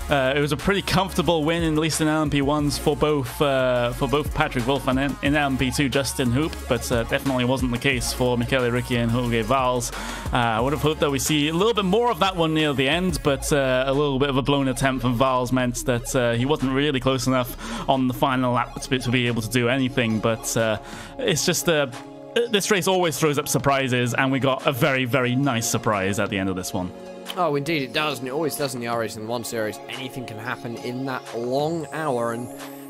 it was a pretty comfortable win, at least in LMP1s, for both Patrick Wolff and in LMP2 Justin Hoop, but definitely wasn't the case for Michele Ricci and Jorge Valls. I would have hoped that we see a little bit more of that one near the end, but a little bit of a blown attempt from Valls meant that he wasn't really close enough on the final lap to be able to do anything. But it's just this race always throws up surprises, and we got a very, very nice surprise at the end of this one. Oh, indeed it does, and it always does in the iRacing 1 series. Anything can happen in that long hour, and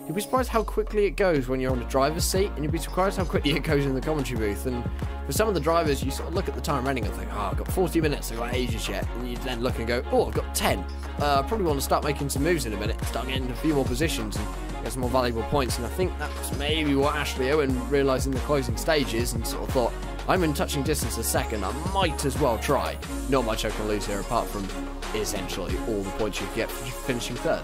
you'll be surprised how quickly it goes when you're on the driver's seat, and you'll be surprised how quickly it goes in the commentary booth. And for some of the drivers, you sort of look at the time running and think, oh, I've got 40 minutes, I've got ages yet, and you then look and go, oh, I've got 10. I probably want to start making some moves in a minute, start getting a few more positions and get some more valuable points. And I think that's maybe what Ashley Owen realised in the closing stages, and sort of thought, I'm in touching distance a second, I might as well try. Not much I can lose here apart from essentially all the points you get for finishing third.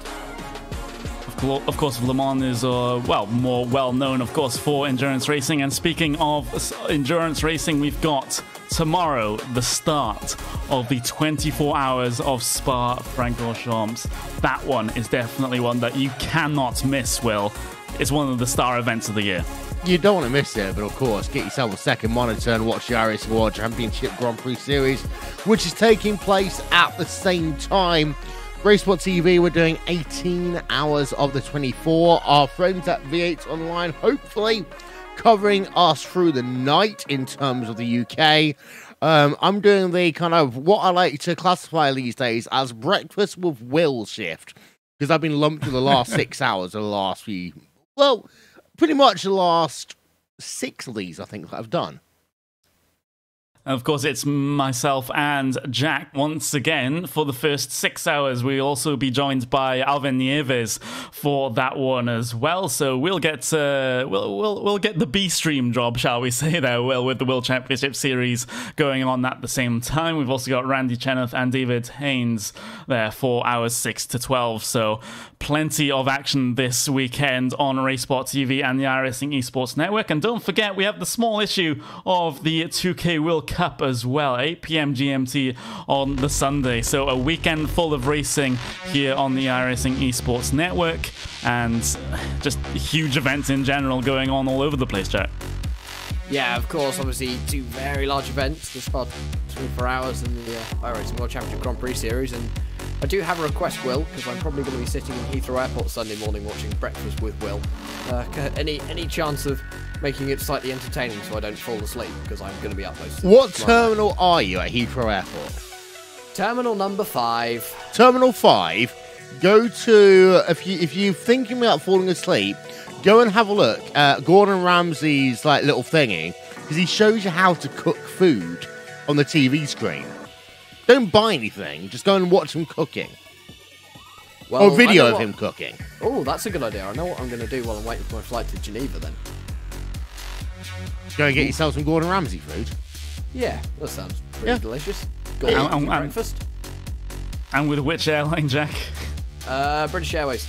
Of course, Le Mans is, more well-known, of course, for endurance racing. And speaking of endurance racing, we've got tomorrow the start of the 24 hours of Spa-Francorchamps. That one is definitely one that you cannot miss, Will. It's one of the star events of the year. You don't want to miss it, but of course, get yourself a second monitor and watch the iRacing World Championship Grand Prix Series, which is taking place at the same time. RaceSpot TV, we're doing 18 hours of the 24. Our friends at V8 Online, hopefully, covering us through the night in terms of the UK. I'm doing the kind of what I like to classify these days as breakfast with Will shift, because I've been lumped with the last 6 hours of the last few, well, pretty much the last 6 of these, I think, that I've done. Of course, it's myself and Jack once again for the first 6 hours. We'll also be joined by Alvin Nieves for that one as well. So we'll get we'll get the B stream job, shall we say there, Will, with the World Championship Series going on at the same time. We've also got Randy Cheneth and David Haynes there for hours 6 to 12. So plenty of action this weekend on RaceSpot TV and the iRacing Esports Network. And don't forget, we have the small issue of the 2K World Cup as well, 8 p.m. GMT on the Sunday. So a weekend full of racing here on the iRacing Esports Network, and just huge events in general going on all over the place, Jack. Yeah, of course, obviously 2 very large events, the Spa 24 hours and the iRacing World Championship Grand Prix Series. And I do have a request, Will, because I'm probably going to be sitting in Heathrow Airport Sunday morning watching Breakfast with Will. Any chance of making it slightly entertaining so I don't fall asleep, because I'm going to be up most of the What terminal are you at Heathrow Airport? Terminal number 5. Terminal 5. Go to, if you're thinking about falling asleep, go and have a look at Gordon Ramsay's little thingy, because he shows you how to cook food on the TV screen. Don't buy anything, just go and watch him cooking. Well, or video of him cooking. Oh, that's a good idea. I know what I'm going to do while I'm waiting for my flight to Geneva then. Go and get yourself some Gordon Ramsay food. Yeah, that sounds pretty delicious. Gordon breakfast. And with which airline, Jack? British Airways.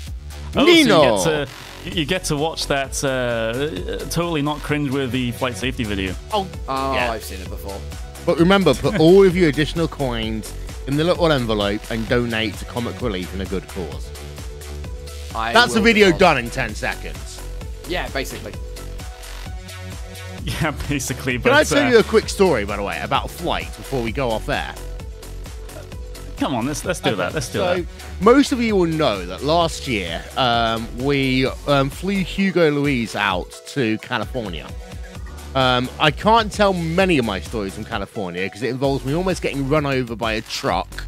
Oh, Nino! So you get to watch that totally not cringe-worthy flight safety video. Oh, yeah. I've seen it before. But remember, put all of your additional coins in the little envelope and donate to Comic Relief in a good cause. That's the video done in 10 seconds. Yeah, basically. Yeah, basically. But, can I tell you a quick story, by the way, about a flight before we go off air? Come on, let's do that. Let's do that. Most of you will know that last year we flew Hugo Luis out to California. I can't tell many of my stories from California because it involves me almost getting run over by a truck,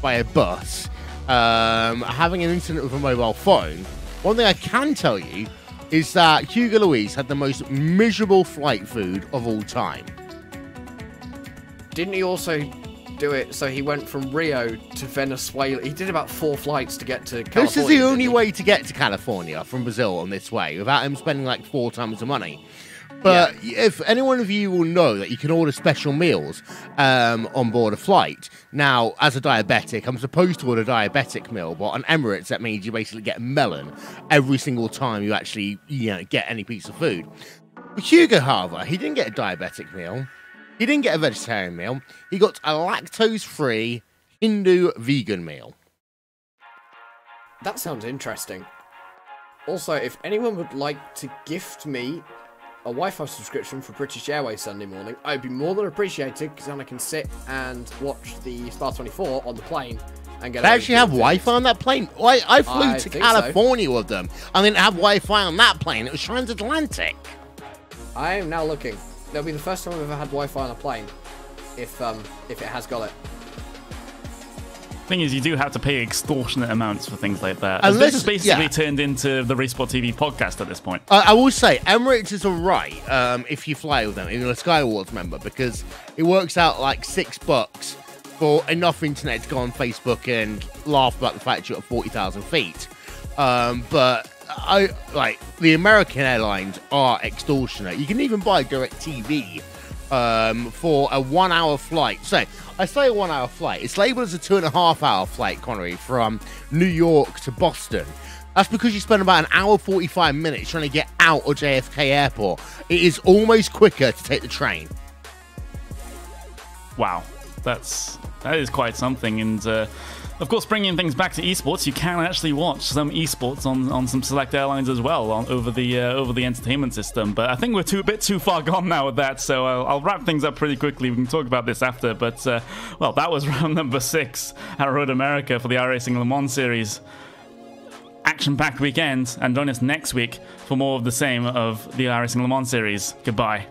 by a bus, having an incident with a mobile phone. One thing I can tell you is that Hugo Luis had the most miserable flight food of all time. Didn't he also do it so he went from Rio to Venezuela? He did about 4 flights to get to California. This is the only way to get to California from Brazil on this way without him spending like 4 times the money. But if any one of you will know that you can order special meals on board a flight. Now, as a diabetic, I'm supposed to order a diabetic meal, but on Emirates, that means you basically get a melon every single time you actually get any piece of food. But Hugo, however, he didn't get a diabetic meal. He didn't get a vegetarian meal. He got a lactose-free Hindu vegan meal. That sounds interesting. Also, if anyone would like to gift me a Wi-Fi subscription for British Airways Sunday morning, I'd be more than appreciated, because then I can sit and watch the Spa 24 on the plane and get. They actually have Wi-Fi on that plane? I flew to California with them, and they didn't have Wi-Fi on that plane. It was transatlantic. I am now looking. That'll be the first time I've ever had Wi-Fi on a plane, if it has got it. Thing is, you do have to pay extortionate amounts for things like that. Unless, this is basically turned into the RaceSpot TV podcast at this point. I will say, Emirates is alright if you fly with them, if you're a Sky Awards member, because it works out like $6 for enough internet to go on Facebook and laugh about the fact you're at 40,000 feet. But the American airlines are extortionate. You can even buy DirecTV for a 1-hour flight. So I say a 1-hour flight. It's labeled as a 2.5-hour flight, Connery, from New York to Boston. That's because you spend about 1 hour 45 minutes trying to get out of JFK Airport. It is almost quicker to take the train. Wow, that is quite something. And of course, bringing things back to esports, you can actually watch some esports on some select airlines as well over the entertainment system. But I think we're a bit too far gone now with that, so I'll wrap things up pretty quickly. We can talk about this after. But well, that was round number 6 at Road America for the iRacing Le Mans series. Action-packed weekend, and join us next week for more of the same of the iRacing Le Mans series. Goodbye.